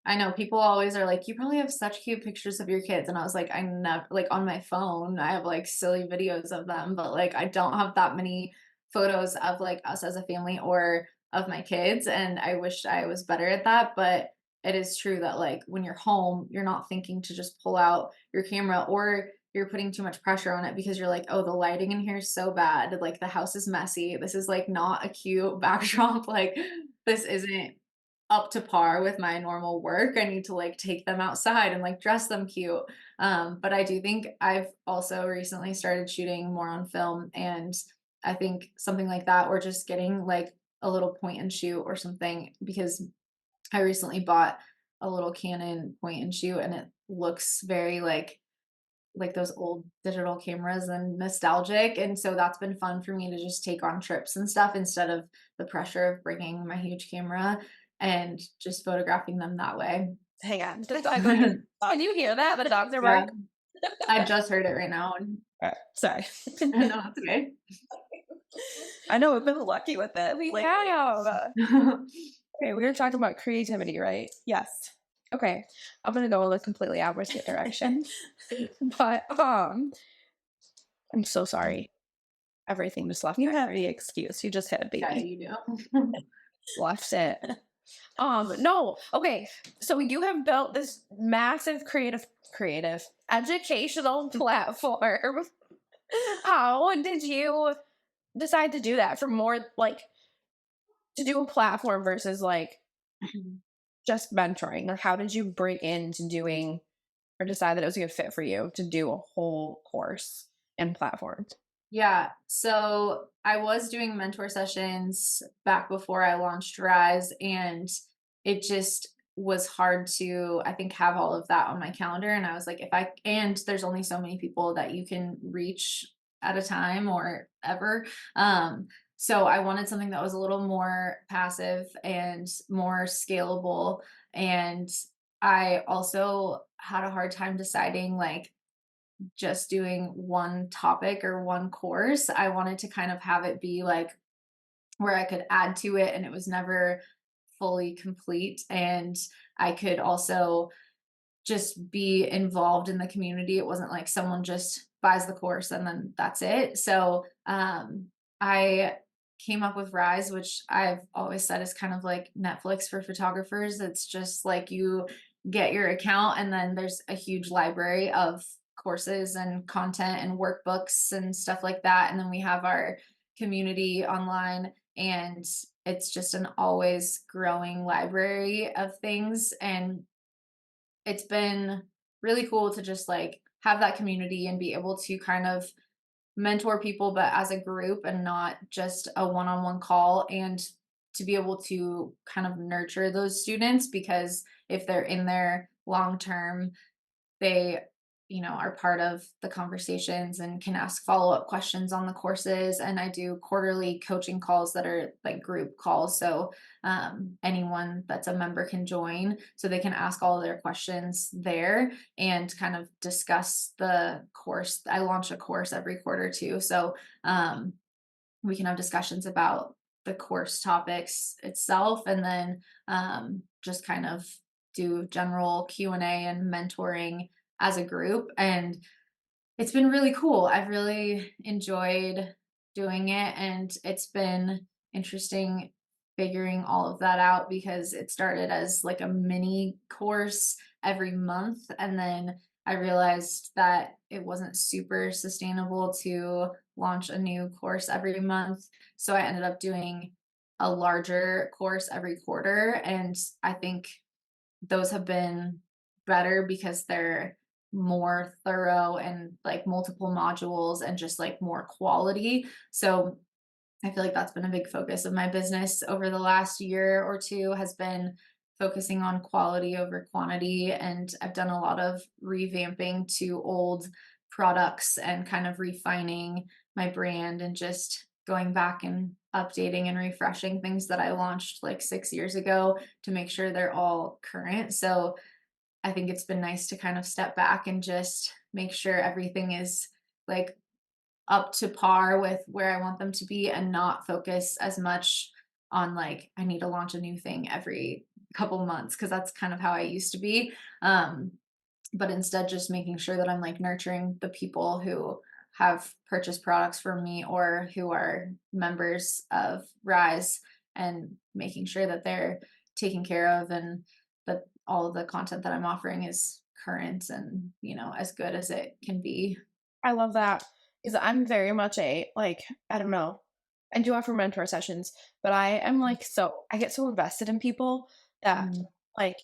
I know people always are like, you probably have such cute pictures of your kids. And I was like, I never, like on my phone, I have like silly videos of them, but like I don't have that many photos of like us as a family or of my kids. And I wish I was better at that. But it is true that like when you're home, you're not thinking to just pull out your camera, or you're putting too much pressure on it because you're like, oh, the lighting in here is so bad. Like the house is messy. This is like not a cute backdrop. Like this isn't up to par with my normal work. I need to like take them outside and like dress them cute. But I do think I've also recently started shooting more on film, and I think something like that, or just getting like a little point and shoot or something, because I recently bought a little Canon point and shoot, and it looks very like those old digital cameras and nostalgic. And so that's been fun for me to just take on trips and stuff instead of the pressure of bringing my huge camera and just photographing them that way. Hang on. Can you hear that? The dogs are Yeah, barking. I just heard it right now. And Sorry. no, it's okay. I know we've been lucky with it. We Like, have. Okay, we were talking about creativity, right? yes. Okay, I'm gonna go in a completely opposite direction. But I'm so sorry. Everything just left. You have the excuse. You just had Yeah, baby. you do. Left it. No. Okay. So you have built this massive creative educational platform. How did you decide to do that for more like to do a platform versus like just mentoring? Like how did you break into doing or decide that it was a good fit for you to do a whole course and platform? Yeah, so I was doing mentor sessions back before I launched Rise, and it just was hard to, I think, have all of that on my calendar. And I was like, and there's only so many people that you can reach at a time or ever. So I wanted something that was a little more passive and more scalable. And I also had a hard time deciding like just doing one topic or one course. I wanted to kind of have it be like where I could add to it and it was never fully complete. And I could also just be involved in the community. It wasn't like someone just buys the course and then that's it. So I came up with Rise, which I've always said is kind of like Netflix for photographers. It's just like you get your account and then there's a huge library of courses and content and workbooks and stuff like that. And then we have our community online, and it's just an always growing library of things. And it's been really cool to just like have that community and be able to kind of mentor people, but as a group and not just a one-on-one call, and to be able to kind of nurture those students, because if they're in there long term, they are part of the conversations and can ask follow-up questions on the courses. And I do quarterly coaching calls that are like group calls, so anyone that's a member can join, so they can ask all of their questions there and kind of discuss the course. I launch a course every quarter too, so we can have discussions about the course topics itself, and then just kind of do general Q&A and mentoring as a group. And it's been really cool. I've really enjoyed doing it, and it's been interesting figuring all of that out, because it started as like a mini course every month, and then I realized that it wasn't super sustainable to launch a new course every month. So I ended up doing a larger course every quarter. And I think those have been better because they're more thorough and like multiple modules and just like more quality. So I feel like that's been a big focus of my business over the last year or two, has been focusing on quality over quantity. And I've done a lot of revamping to old products and kind of refining my brand and just going back and updating and refreshing things that I launched like 6 years ago to make sure they're all current. So I think it's been nice to kind of step back and just make sure everything is like up to par with where I want them to be and not focus as much on like I need to launch a new thing every couple months, because that's kind of how I used to be. But instead just making sure that I'm like nurturing the people who have purchased products from me or who are members of Rise, and making sure that they're taken care of and that all of the content that I'm offering is current and, as good as it can be. I love that because I'm very much like, I don't know. I do offer mentor sessions, but I am like, I get so invested in people that Mhm. like,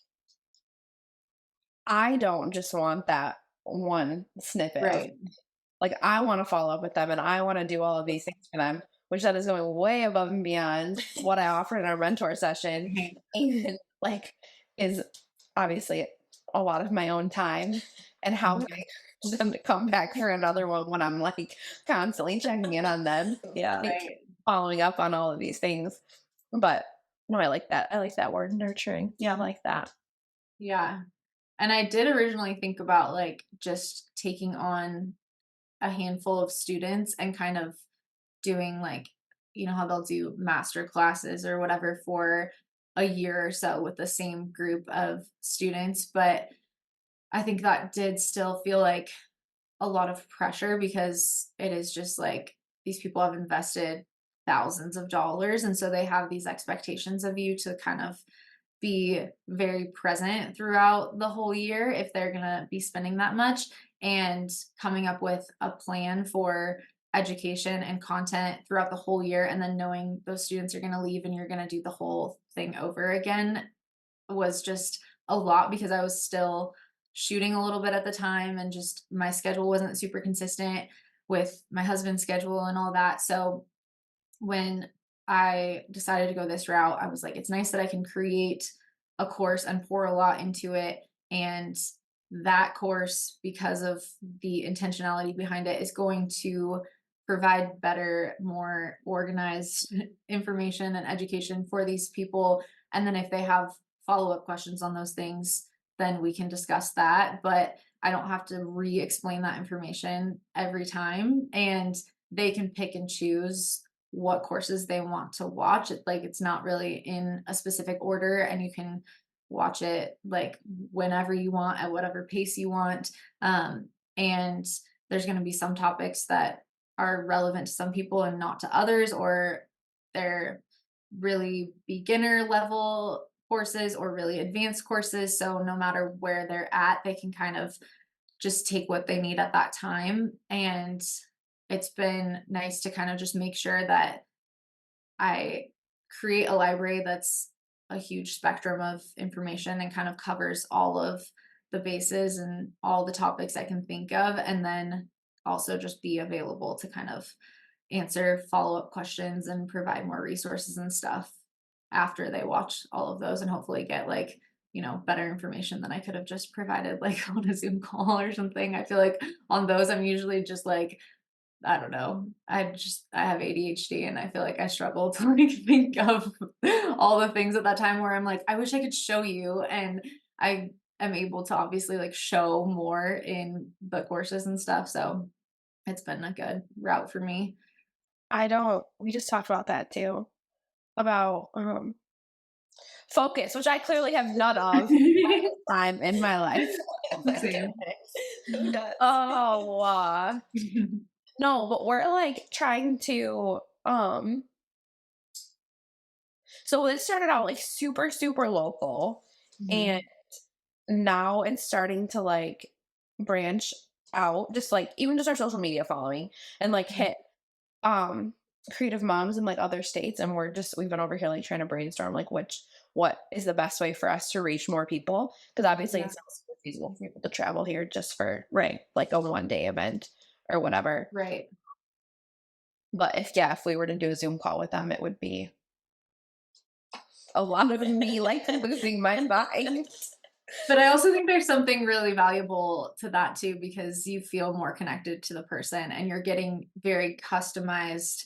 I don't just want that one snippet of, Right. like, I want to follow up with them and I want to do all of these things for them, which that is going way above and beyond what I offer in our mentor session. Right. And like, is obviously a lot of my own time, and how can I encourage them to come back for another one when I'm like constantly checking in on them, Yeah. like, Right. following up on all of these things. But no, I like that. I like that word, nurturing. Yeah, I like that. Yeah. And I did originally think about like just taking on a handful of students and kind of doing like, how they'll do master classes or whatever for a year or so with the same group of students. But I think that did still feel like a lot of pressure, because it is just like these people have invested thousands of dollars. And so they have these expectations of you to kind of be very present throughout the whole year if they're going to be spending that much, and coming up with a plan for education and content throughout the whole year, and then knowing those students are going to leave and you're going to do the whole thing over again was just a lot, because I was still shooting a little bit at the time and just my schedule wasn't super consistent with my husband's schedule and all that. So when I decided to go this route, I was like, it's nice that I can create a course and pour a lot into it. And that course, because of the intentionality behind it, is going to provide better, more organized information and education for these people. And then if they have follow up questions on those things, then we can discuss that. But I don't have to re explain that information every time. And they can pick and choose what courses they want to watch. Like it's not really in a specific order, and you can watch it like whenever you want at whatever pace you want. And there's going to be some topics that are relevant to some people and not to others, or they're really beginner level courses or really advanced courses. So no matter where they're at, they can kind of just take what they need at that time. And it's been nice to kind of just make sure that I create a library that's a huge spectrum of information and kind of covers all of the bases and all the topics I can think of, and then also just be available to kind of answer follow-up questions and provide more resources and stuff after they watch all of those, and hopefully get like, better information than I could have just provided like on a Zoom call or something. I feel like on those I'm usually just like, I don't know. I have ADHD, and I feel like I struggle to like think of all the things at that time where I'm like, I wish I could show you. And I am able to obviously like show more in the courses and stuff. So it's been a good route for me. We just talked about that too, about focus, which I clearly have none of time in my life. Same. Oh, no, but we're like trying to, so it started out like super, super local, Mhm. and now it's starting to like branch out, just like even just our social media following, and like hit creative moms in like other states, and we've been over here like trying to brainstorm like what is the best way for us to reach more people, because obviously Yeah. it's not super feasible for people to travel here just for Right. like a 1 day event or whatever. Right. But if we were to do a Zoom call with them, it would be a lot of me like losing my mind. But I also think there's something really valuable to that too, because you feel more connected to the person and you're getting very customized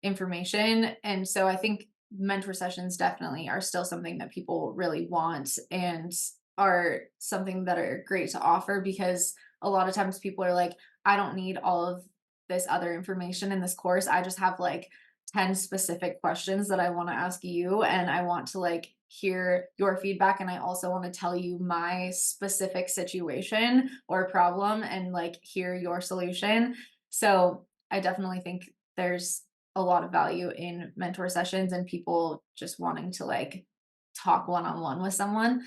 information. And so I think mentor sessions definitely are still something that people really want and are something that are great to offer, because a lot of times people are like, I don't need all of this other information in this course. I just have like 10 specific questions that I want to ask you, and I want to like hear your feedback, and I also want to tell you my specific situation or problem and like hear your solution. So I definitely think there's a lot of value in mentor sessions and people just wanting to like talk one-on-one with someone.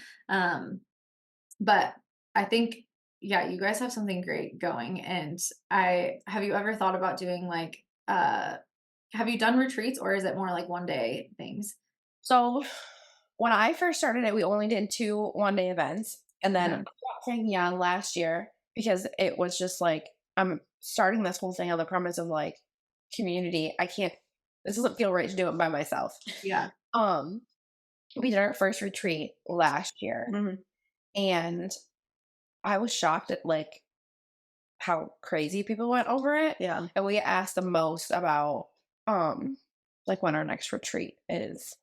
But I think, yeah, you guys have something great going. And have you ever thought about doing like, have you done retreats, or is it more like 1 day things? So when I first started it, we only did 2 1-day events, and then I Okay. stopped taking on last year because it was just like I'm starting this whole thing on the premise of like community. I can't. This doesn't feel right to do it by myself. Yeah. Um, we did our first retreat last year, Mhm. and I was shocked at like how crazy people went over it. Yeah. And we asked the most about like when our next retreat is.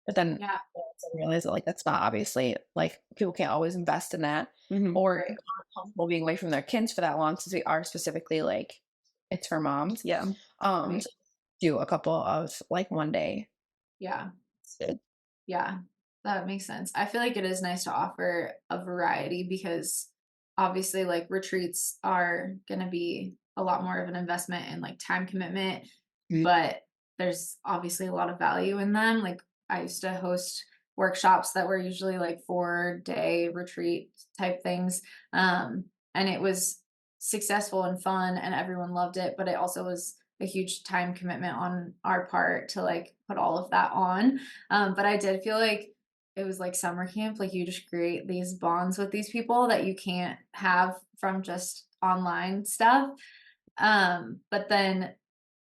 But then Yeah. I realized that like that's not, obviously, like people can't always invest in that Mhm. or Right. aren't comfortable being away from their kids for that long, since we are specifically like it's for moms. Yeah. Right. So do a couple of like 1 day. Yeah. Good. Yeah, that makes sense. I feel like it is nice to offer a variety, because obviously like retreats are going to be a lot more of an investment and like time commitment, but there's obviously a lot of value in them. Like I used to host workshops that were usually like 4 day retreat type things. And it was successful and fun and everyone loved it, but it also was a huge time commitment on our part to like put all of that on. But I did feel like it was like summer camp. Like you just create these bonds with these people that you can't have from just online stuff. But then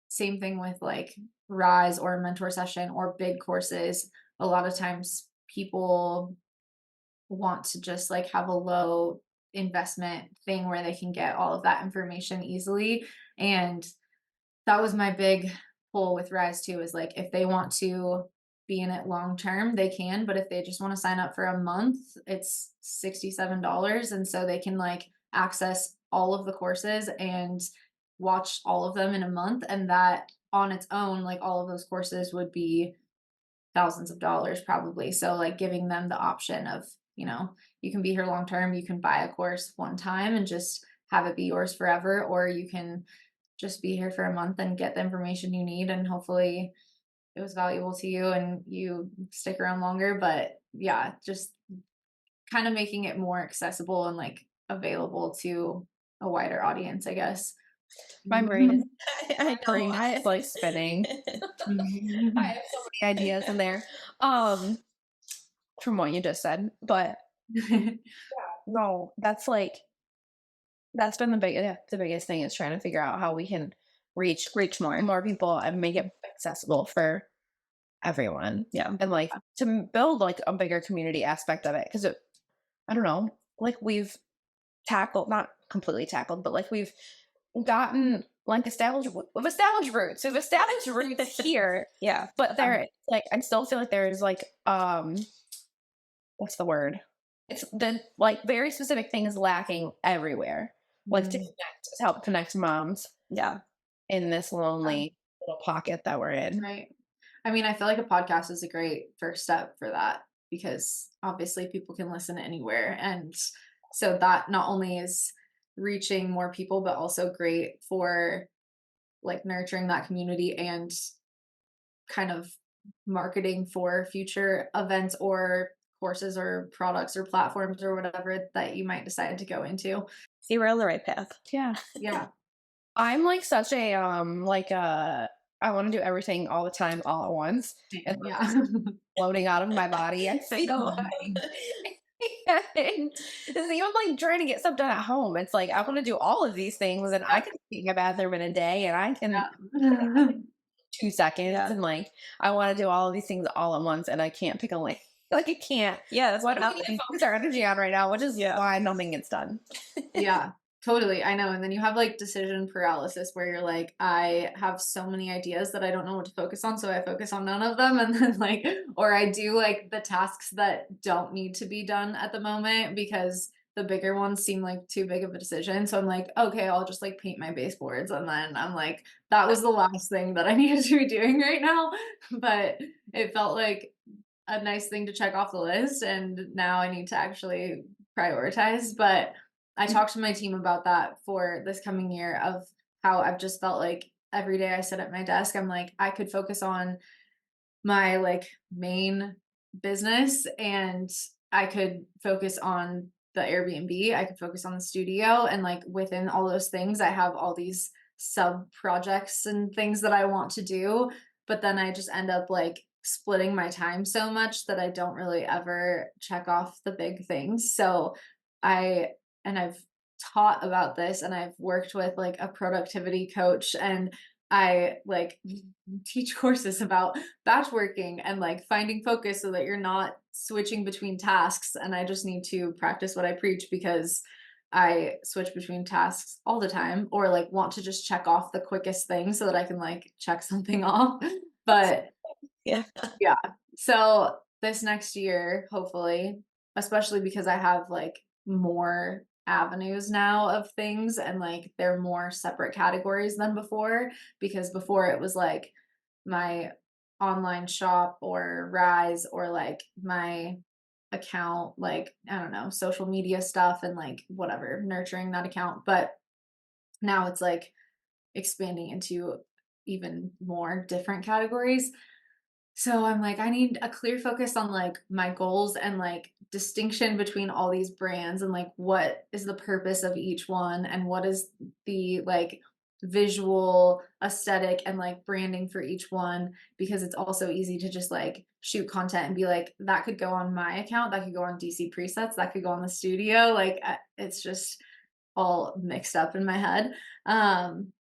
same thing with like Rise or a mentor session or big courses. A lot of times people want to just like have a low investment thing where they can get all of that information easily. And that was my big pull with Rise too, is like if they want to be in it long term, they can, but if they just want to sign up for a month, it's $67. And so they can like access all of the courses and watch all of them in a month. And that on its own, like all of those courses would be thousands of dollars probably. So like giving them the option of, you can be here long term, you can buy a course one time and just have it be yours forever, or you can just be here for a month and get the information you need, and hopefully it was valuable to you and you stick around longer. But yeah, just kind of making it more accessible and like available to a wider audience, I guess. My brain is I brain know. is like spinning. I have so many ideas in there. From what you just said. But no, that's been the biggest thing, is trying to figure out how we can reach more people and make it accessible for everyone. Yeah. And like to build like a bigger community aspect of it, because I don't know, like we've not completely tackled, but like we've gotten like established roots here. Yeah. But there, like, I still feel like there is like what's the word, it's the like very specific things lacking everywhere, like to help connect moms Yeah. in this lonely little pocket that we're in. Right. I mean, I feel like a podcast is a great first step for that, because obviously people can listen anywhere. And so that not only is reaching more people, but also great for like nurturing that community and kind of marketing for future events or courses or products or platforms or whatever that you might decide to go into. See, we're on the right path. Yeah. Yeah. I'm like such a I want to do everything all the time all at once and Yeah. floating out of my body. I feel like it's even like trying to get stuff done at home. It's like I want to do all of these things and I can clean a bathroom in a day and I can Yeah. 2 seconds and like I want to do all of these things all at once and I can't pick a lane. Like I can't. Yeah, that's What do we need to focus our energy on right now? Which is why nothing gets done. Yeah, totally. I know. And then you have like decision paralysis where you're like, I have so many ideas that I don't know what to focus on. So I focus on none of them. And then like, or I do like the tasks that don't need to be done at the moment because the bigger ones seem like too big of a decision. So I'm like, okay, I'll just like paint my baseboards. And then I'm like, that was the last thing that I needed to be doing right now. But it felt like a nice thing to check off the list. And now I need to actually prioritize. But I talked to my team about that for this coming year of how I've just felt like every day I sit at my desk, I'm like, I could focus on my like main business and I could focus on the Airbnb, I could focus on the studio. And like within all those things, I have all these sub projects and things that I want to do. But then I just end up like splitting my time so much that I don't really ever check off the big things. So I've taught about this and I've worked with like a productivity coach and I like teach courses about batch working and like finding focus so that you're not switching between tasks. And I just need to practice what I preach because I switch between tasks all the time or like want to just check off the quickest thing so that I can like check something off. But Yeah. yeah. So this next year, hopefully, especially because I have like more avenues now of things and like they're more separate categories than before because before it was like my online shop or Rise or like my account, like I don't know, social media stuff and like whatever, nurturing that account. But now it's like expanding into even more different categories. So I'm like, I need a clear focus on like my goals and like distinction between all these brands and like what is the purpose of each one and what is the like visual aesthetic and like branding for each one because it's also easy to just like shoot content and be like that could go on my account, that could go on DC presets, that could go on the studio, like it's just all mixed up in my head.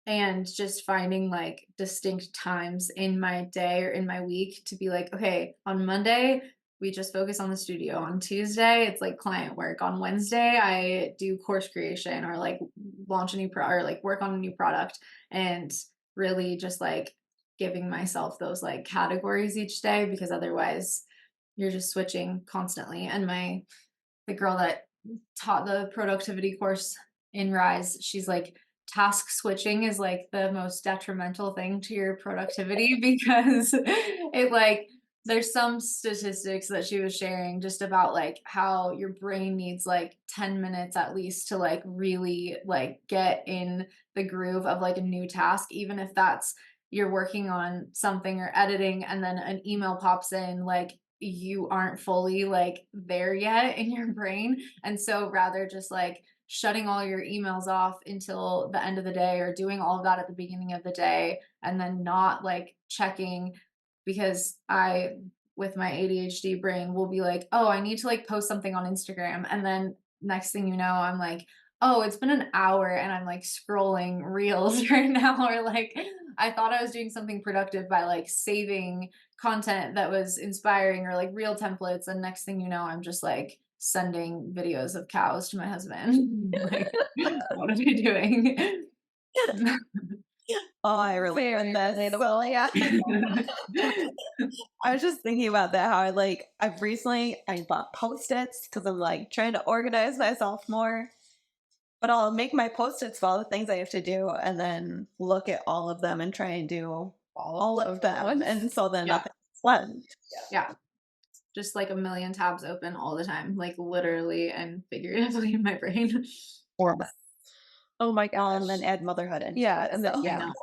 And just finding like distinct times in my day or in my week to be like, okay, on Monday, we just focus on the studio. On Tuesday, it's like client work. On Wednesday, I do course creation or like launch a new or like work on a new product and really just like giving myself those like categories each day because otherwise you're just switching constantly. And the girl that taught the productivity course in Rise, she's like, task switching is like the most detrimental thing to your productivity because it like there's some statistics that she was sharing just about like how your brain needs like 10 minutes at least to like really like get in the groove of like a new task, even if that's you're working on something or editing and then an email pops in, like you aren't fully like there yet in your brain. And so rather just like shutting all your emails off until the end of the day or doing all of that at the beginning of the day and then not like checking because I with my ADHD brain will be like, oh, I need to like post something on Instagram. And then next thing you know, I'm like, oh, it's been an hour and I'm like scrolling reels right now. Or like, I thought I was doing something productive by like saving content that was inspiring or like reel templates. And next thing you know, I'm just like sending videos of cows to my husband. Like, what are you doing? Oh, I really Fair enough. Well, yeah. I was just thinking about that, how I've recently I bought Post-its because I'm like trying to organize myself more. But I'll make my Post-its for all the things I have to do and then look at all of them and try and do all of them. And so then nothing's left. Yeah. Just like a million tabs open all the time, like literally and figuratively in my brain. Oh my god. And then add motherhood in. Yeah. And then, I know.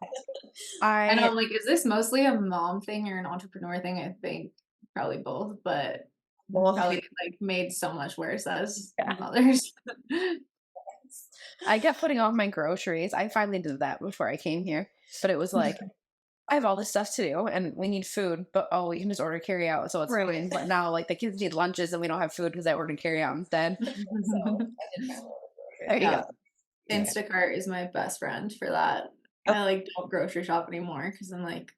I And I'm like, is this mostly a mom thing or an entrepreneur thing? I think probably both, but probably like made so much worse as mothers. I kept putting off my groceries. I finally did that before I came here, but it was like, I have all this stuff to do and we need food, but oh, we can just order carry out, so it's Right. fine. But now, like, the kids need lunches and we don't have food because I ordered carry out instead. So there you Yeah. go. Instacart is my best friend for that. I like don't grocery shop anymore because I'm like,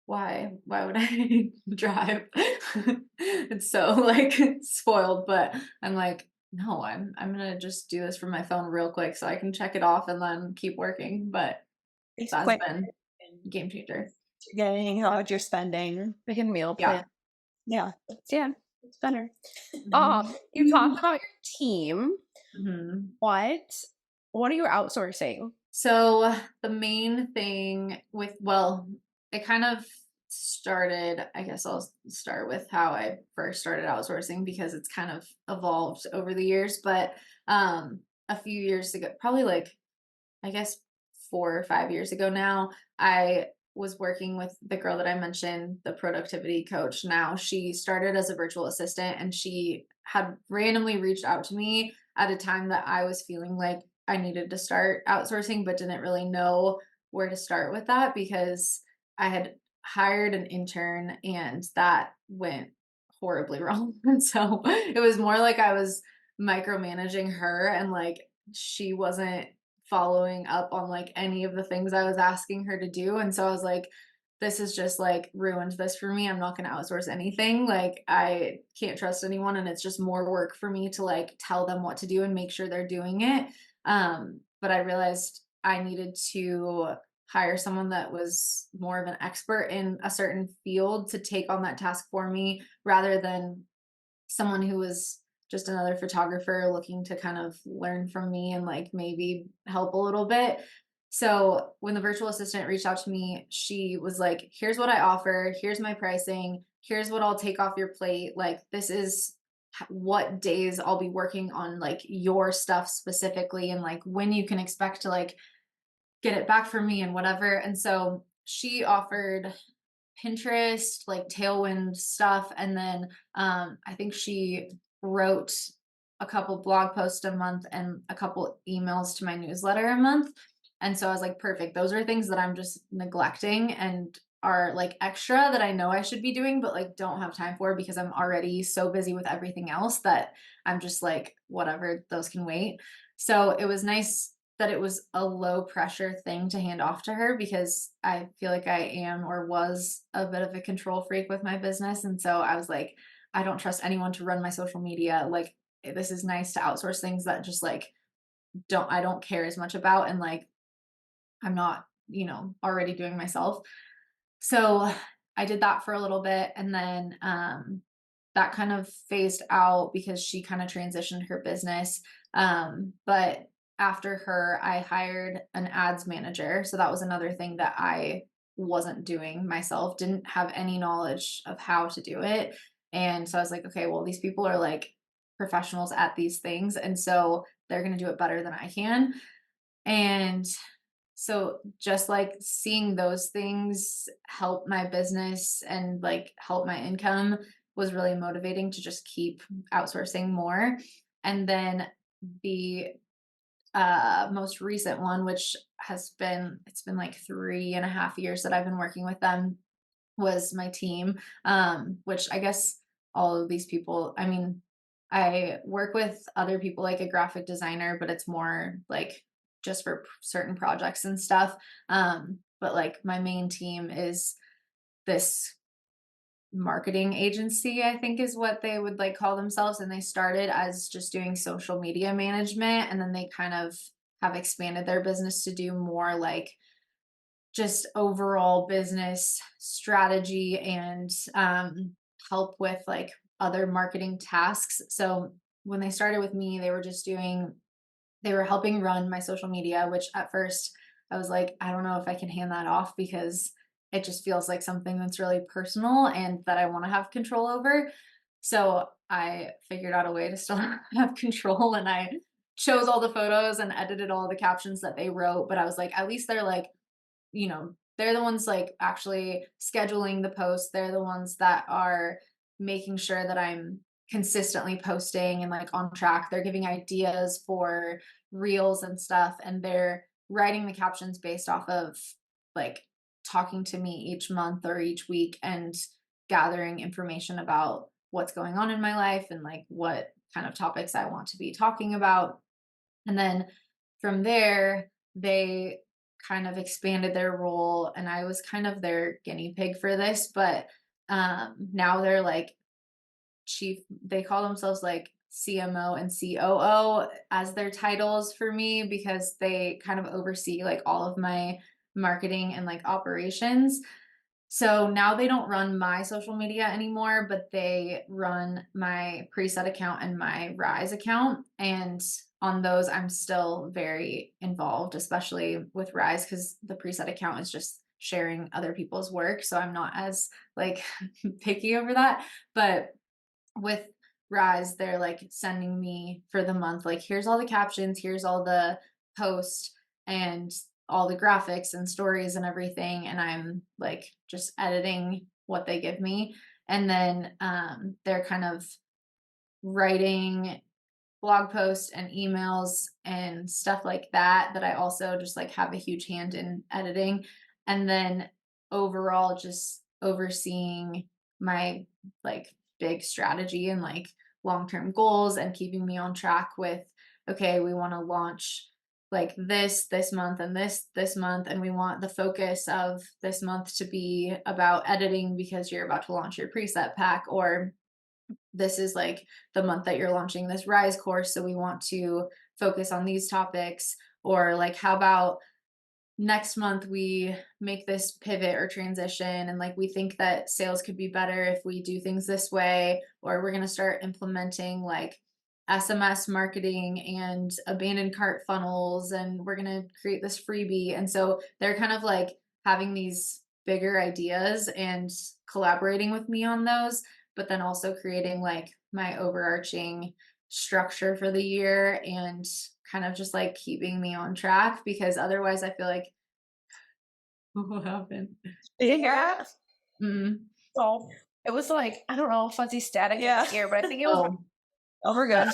why would I drive? It's so like spoiled, but I'm like, no, I'm gonna just do this from my phone real quick so I can check it off and then keep working. But It's that's quick. been a game changer. Getting out your spending. We can meal Yeah. plan. Yeah. Yeah, it's better. Mhm. You talked about your team. Mhm. What are you outsourcing? So the main thing with, well, it kind of started, I guess I'll start with how I first started outsourcing because it's kind of evolved over the years. But a few years ago, probably like, I guess 4 or 5 years ago now, I was working with the girl that I mentioned, the productivity coach. Now she started as a virtual assistant and she had randomly reached out to me at a time that I was feeling like I needed to start outsourcing, but didn't really know where to start with that because I had hired an intern and that went horribly wrong. And so it was more like I was micromanaging her and like she wasn't following up on like any of the things I was asking her to do. And so I was like, this is just like ruined this for me. I'm not going to outsource anything. Like I can't trust anyone and it's just more work for me to like tell them what to do and make sure they're doing it. But I realized I needed to hire someone that was more of an expert in a certain field to take on that task for me rather than someone who was just another photographer looking to kind of learn from me and like maybe help a little bit. So when the virtual assistant reached out to me, she was like, here's what I offer, here's my pricing, here's what I'll take off your plate. Like this is what days I'll be working on like your stuff specifically and like when you can expect to like get it back from me and whatever. And so she offered Pinterest, like Tailwind stuff. And then I think she wrote a couple blog posts a month and a couple emails to my newsletter a month. And so I was like, perfect. Those are things that I'm just neglecting and are like extra that I know I should be doing, but like don't have time for because I'm already so busy with everything else that I'm just like, whatever, those can wait. So it was nice that it was a low pressure thing to hand off to her because I feel like I am or was a bit of a control freak with my business. And so I was like, I don't trust anyone to run my social media. Like, this is nice to outsource things that just like I don't care as much about. And like, I'm not, already doing myself. So I did that for a little bit. And then that kind of phased out because she kind of transitioned her business. But after her, I hired an ads manager. So that was another thing that I wasn't doing myself, didn't have any knowledge of how to do it. And so I was like, okay, well, these people are like professionals at these things. And so they're going to do it better than I can. And so just like seeing those things help my business and like help my income was really motivating to just keep outsourcing more. And then the most recent one, which it's been like 3.5 years that I've been working with them, was my team. Which I guess all of these people, I mean, I work with other people like a graphic designer, but it's more like just for certain projects and stuff. But like my main team is this marketing agency, I think is what they would like call themselves. And they started as just doing social media management. And then they kind of have expanded their business to do more like just overall business strategy and help with like other marketing tasks. So when they started with me, they were helping run my social media, which at first I was like, I don't know if I can hand that off because it just feels like something that's really personal and that I want to have control over. So I figured out a way to still have control and I chose all the photos and edited all the captions that they wrote. But I was like, at least they're like, they're the ones like actually scheduling the posts. They're the ones that are making sure that I'm consistently posting and like on track. They're giving ideas for reels and stuff, and they're writing the captions based off of like talking to me each month or each week and gathering information about what's going on in my life and like what kind of topics I want to be talking about. And then from there, they kind of expanded their role, and I was kind of their guinea pig for this, but now they're like chief, they call themselves like CMO and COO as their titles for me, because they kind of oversee like all of my marketing and like operations. So now they don't run my social media anymore, but they run my preset account and my Rise account. And on those, I'm still very involved, especially with Rise, because the preset account is just sharing other people's work. So I'm not as like picky over that. But with Rise, they're like sending me for the month, like, here's all the captions, here's all the posts and all the graphics and stories and everything. And I'm like just editing what they give me. And then they're kind of writing blog posts and emails and stuff like that, that I also just like have a huge hand in editing. And then overall just overseeing my like big strategy and like long-term goals, and keeping me on track with, okay, we want to launch like this month and this month, and we want the focus of this month to be about editing because you're about to launch your preset pack, or this is like the month that you're launching this Rise course, so we want to focus on these topics. Or like, how about next month we make this pivot or transition, and like we think that sales could be better if we do things this way, or we're going to start implementing like SMS marketing and abandoned cart funnels, and we're going to create this freebie. And so they're kind of like having these bigger ideas and collaborating with me on those, but then also creating like my overarching structure for the year and kind of just like keeping me on track, because otherwise I feel like what happened? Yeah. Mm. So it was like, I don't know, fuzzy static here, but I think it was Oh, we're good.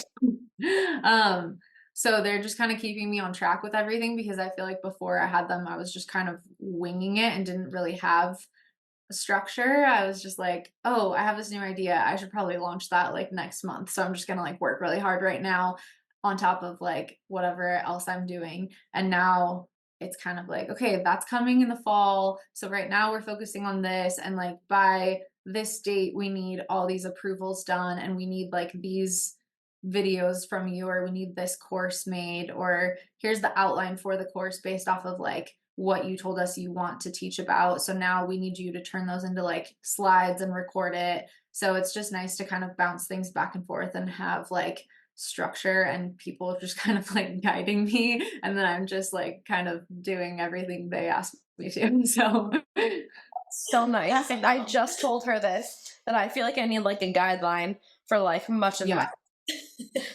So they're just kind of keeping me on track with everything, because I feel like before I had them, I was just kind of winging it and didn't really have a structure. I was just like, oh, I have this new idea, I should probably launch that like next month, so I'm just gonna like work really hard right now on top of like whatever else I'm doing. And now it's kind of like, okay, that's coming in the fall, so right now we're focusing on this, and like by this date we need all these approvals done, and we need like these videos from you, or we need this course made, or here's the outline for the course based off of like what you told us you want to teach about, so now we need you to turn those into like slides and record it. So it's just nice to kind of bounce things back and forth and have like structure, and people just kind of like guiding me, and then I'm just like kind of doing everything they asked me to. So nice. And I just told her this, that I feel like I need like a guideline for like much of my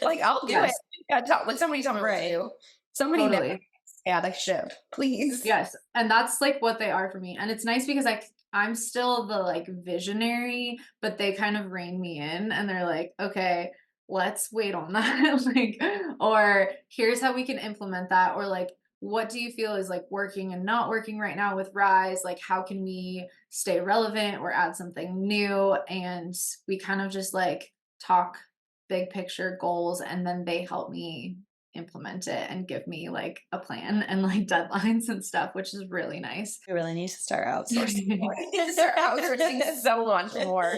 like I'll do it. Yeah, like somebody tell me what to do. Somebody totally. Static ship, please. Yes, and that's like what they are for me. And it's nice because I'm still the like visionary, but they kind of rein me in, and they're like, okay, let's wait on that. Like, or here's how we can implement that, or like, what do you feel is like working and not working right now with Rise? Like, how can we stay relevant or add something new? And we kind of just like talk big picture goals, and then they help me implement it and give me like a plan and like deadlines and stuff, which is really nice. We really need to start outsourcing more. Start outsourcing so much more.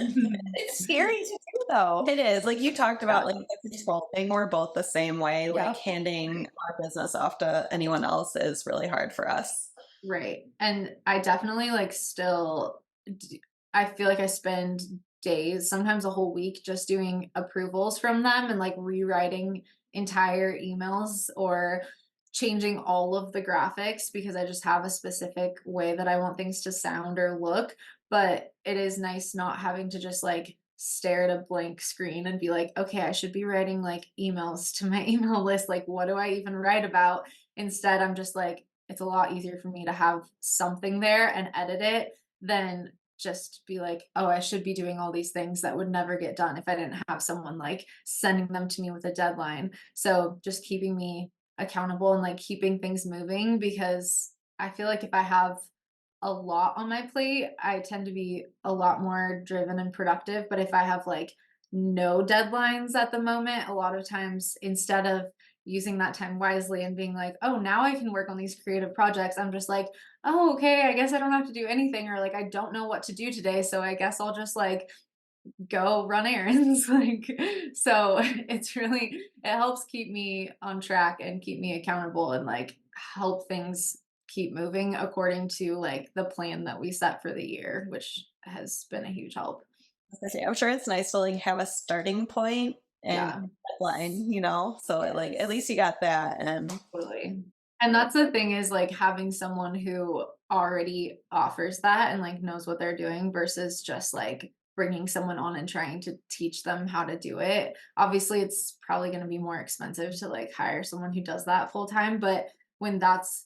It's scary to do though. It is. Like you talked about, like the controlling, we're both the same way. Like handing our business off to anyone else is really hard for us. Right. And I definitely like still, I feel like I spend days, sometimes a whole week, just doing approvals from them and like rewriting entire emails or changing all of the graphics, because I just have a specific way that I want things to sound or look. But it is nice not having to just like stare at a blank screen and be like, okay, I should be writing like emails to my email list. Like, what do I even write about? Instead, I'm just like, it's a lot easier for me to have something there and edit it than just be like, oh, I should be doing all these things that would never get done if I didn't have someone like sending them to me with a deadline. So just keeping me accountable and like keeping things moving, because I feel like if I have a lot on my plate, I tend to be a lot more driven and productive. But if I have like no deadlines at the moment, a lot of times instead of using that time wisely and being like, oh, now I can work on these creative projects, I'm just like, oh, okay, I guess I don't have to do anything, or like I don't know what to do today, so I guess I'll just like go run errands. Like, so it helps keep me on track and keep me accountable and like help things keep moving according to like the plan that we set for the year, which has been a huge help. I'm sure it's nice to like have a starting point and Yeah. deadline, you know, so like at least you got that. And Totally. And that's the thing, is like having someone who already offers that and like knows what they're doing versus just like bringing someone on and trying to teach them how to do it. Obviously, it's probably going to be more expensive to like hire someone who does that full time, but when that's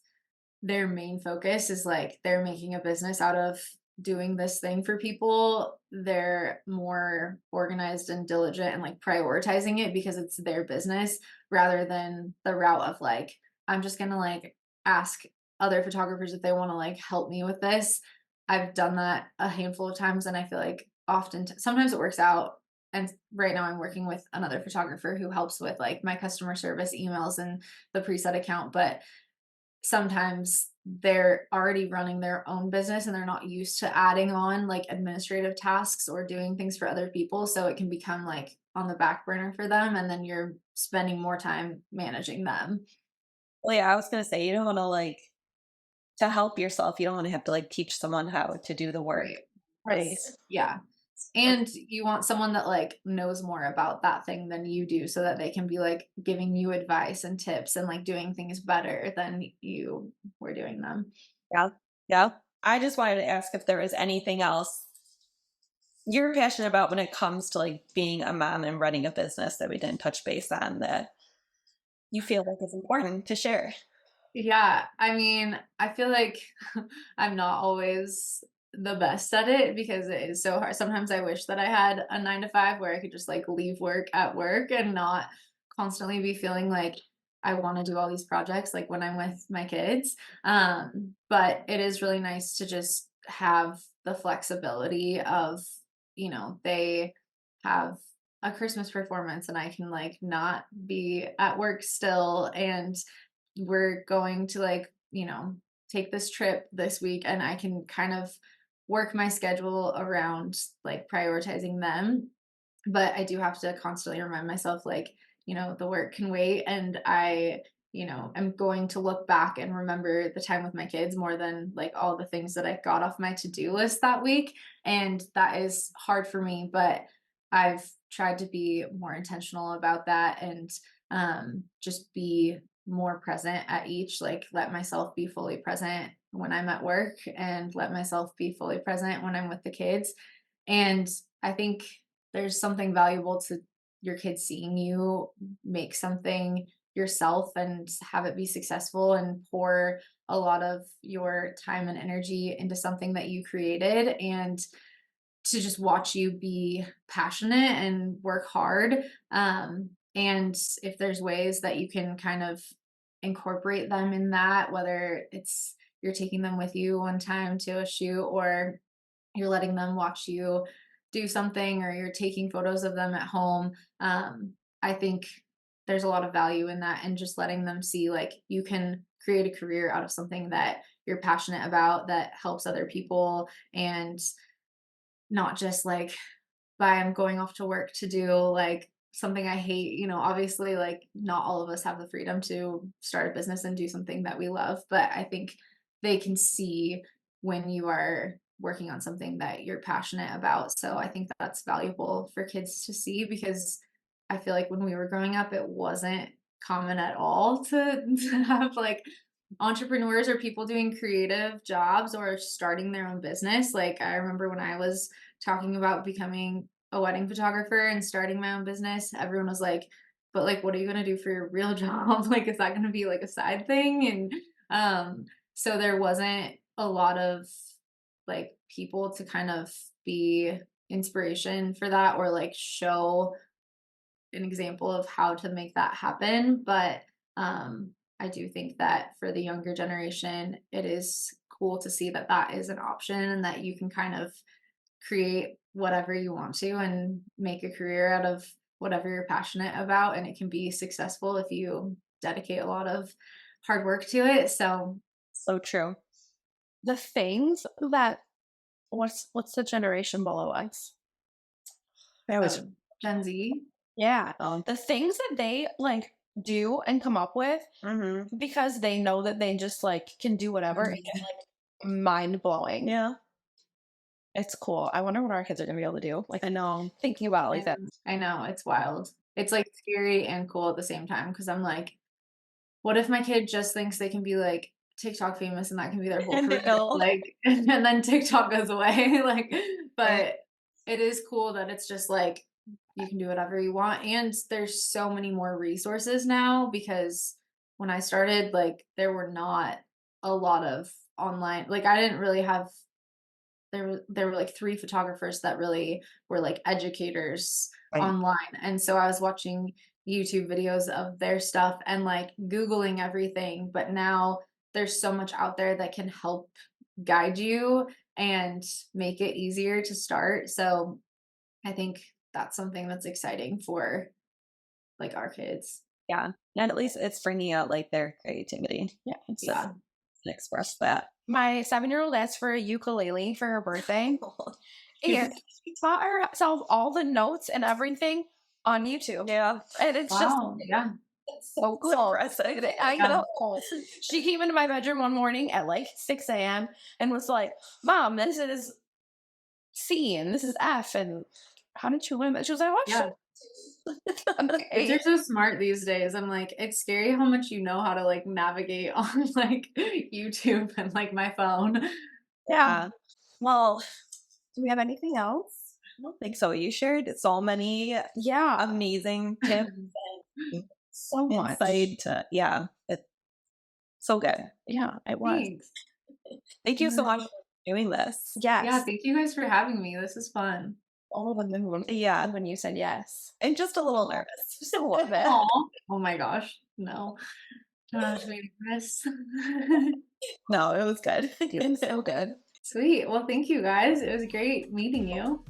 their main focus, is like they're making a business out of doing this thing for people, they're more organized and diligent and like prioritizing it because it's their business, rather than the route of like, I'm just gonna like ask other photographers if they want to like help me with this. I've done that a handful of times, and I feel like sometimes it works out. And right now I'm working with another photographer who helps with like my customer service emails and the preset account, but sometimes they're already running their own business and they're not used to adding on like administrative tasks or doing things for other people. So it can become like on the back burner for them. And then you're spending more time managing them. well, yeah, I was going to say, you don't want to like, to help yourself, you don't want to have to like teach someone how to do the work. Right. Yeah. And you want someone that like knows more about that thing than you do, so that they can be like giving you advice and tips and like doing things better than you were doing them. Yeah. Yeah. I just wanted to ask if there was anything else you're passionate about when it comes to like being a mom and running a business that we didn't touch base on that you feel like is important to share. Yeah, I mean, I feel like I'm not always the best at it because it is so hard. Sometimes I wish that I had a 9 to 5 where I could just like leave work at work and not constantly be feeling like I want to do all these projects like when I'm with my kids. But it is really nice to just have the flexibility of, they have a Christmas performance and I can like not be at work still, and we're going to like, take this trip this week, and I can kind of work my schedule around like prioritizing them. But I do have to constantly remind myself like, the work can wait, and I'm going to look back and remember the time with my kids more than like all the things that I got off my to-do list that week. And that is hard for me, but I've tried to be more intentional about that, and just be more present at each, like let myself be fully present when I'm at work and let myself be fully present when I'm with the kids. And I think there's something valuable to your kids seeing you make something yourself and have it be successful and pour a lot of your time and energy into something that you created, and to just watch you be passionate and work hard. And if there's ways that you can kind of incorporate them in that, whether it's you're taking them with you one time to a shoot, or you're letting them watch you do something, or you're taking photos of them at home, I think there's a lot of value in that, and just letting them see like you can create a career out of something that you're passionate about that helps other people, and not just like by I'm going off to work to do like something I hate. Obviously like not all of us have the freedom to start a business and do something that we love, but I think they can see when you are working on something that you're passionate about. So I think that's valuable for kids to see, because I feel like when we were growing up, it wasn't common at all to have like entrepreneurs or people doing creative jobs or starting their own business. Like I remember when I was talking about becoming a wedding photographer and starting my own business, everyone was like, but like what are you going to do for your real job? Like is that going to be like a side thing? And so there wasn't a lot of like people to kind of be inspiration for that, or like show an example of how to make that happen. But I do think that for the younger generation, it is cool to see that that is an option, and that you can kind of create whatever you want to and make a career out of whatever you're passionate about, and it can be successful if you dedicate a lot of hard work to it. So So true. The things that what's the generation below us? I was Gen Z. Yeah. The things that they like do and come up with mm-hmm. because they know that they just like can do whatever and get like mind blowing. Yeah. It's cool. I wonder what our kids are gonna be able to do. Like I know. thinking about it like that. I know, it's wild. It's like scary and cool at the same time, because I'm like, what if my kid just thinks they can be like TikTok famous and that can be their whole And career? they'll- Like, and then TikTok goes away. Like, but it is cool that it's just like you can do whatever you want, and there's so many more resources now, because when I started, like, there were not a lot of online, like I didn't really have, there were like 3 photographers that really were like educators Right. online, and so I was watching YouTube videos of their stuff and like Googling everything. But now there's so much out there that can help guide you and make it easier to start. So I think that's something that's exciting for like our kids. Yeah. And at least it's bringing out like their creativity. Yeah. So Yeah. express that. My 7-year-old asked for a ukulele for her birthday. And she taught herself all the notes and everything on YouTube. Yeah. And it's Wow. Yeah. just so cool. I Yeah. know. She came into my bedroom one morning at like 6 a.m. and was like, Mom, this is C and this is F. And how did you learn that? She was like, Yeah. I'm like, Kids are so smart these days. I'm like, it's scary how much you know how to like navigate on like YouTube and like my phone. Yeah. Well, do we have anything else? I don't think so. You shared so many Yeah. amazing tips and So much. insight to, yeah. It's so good. Yeah, it was. Thanks. Thank you so much for doing this. Yes. Yeah, thank you guys for having me. This is fun. All of them Yeah. when you said yes. And just a little nervous. Just a little bit. Aw. Oh my gosh. No. Don't have to be nervous. No, it was good. It's so good. Sweet. Well, thank you guys. It was great meeting you.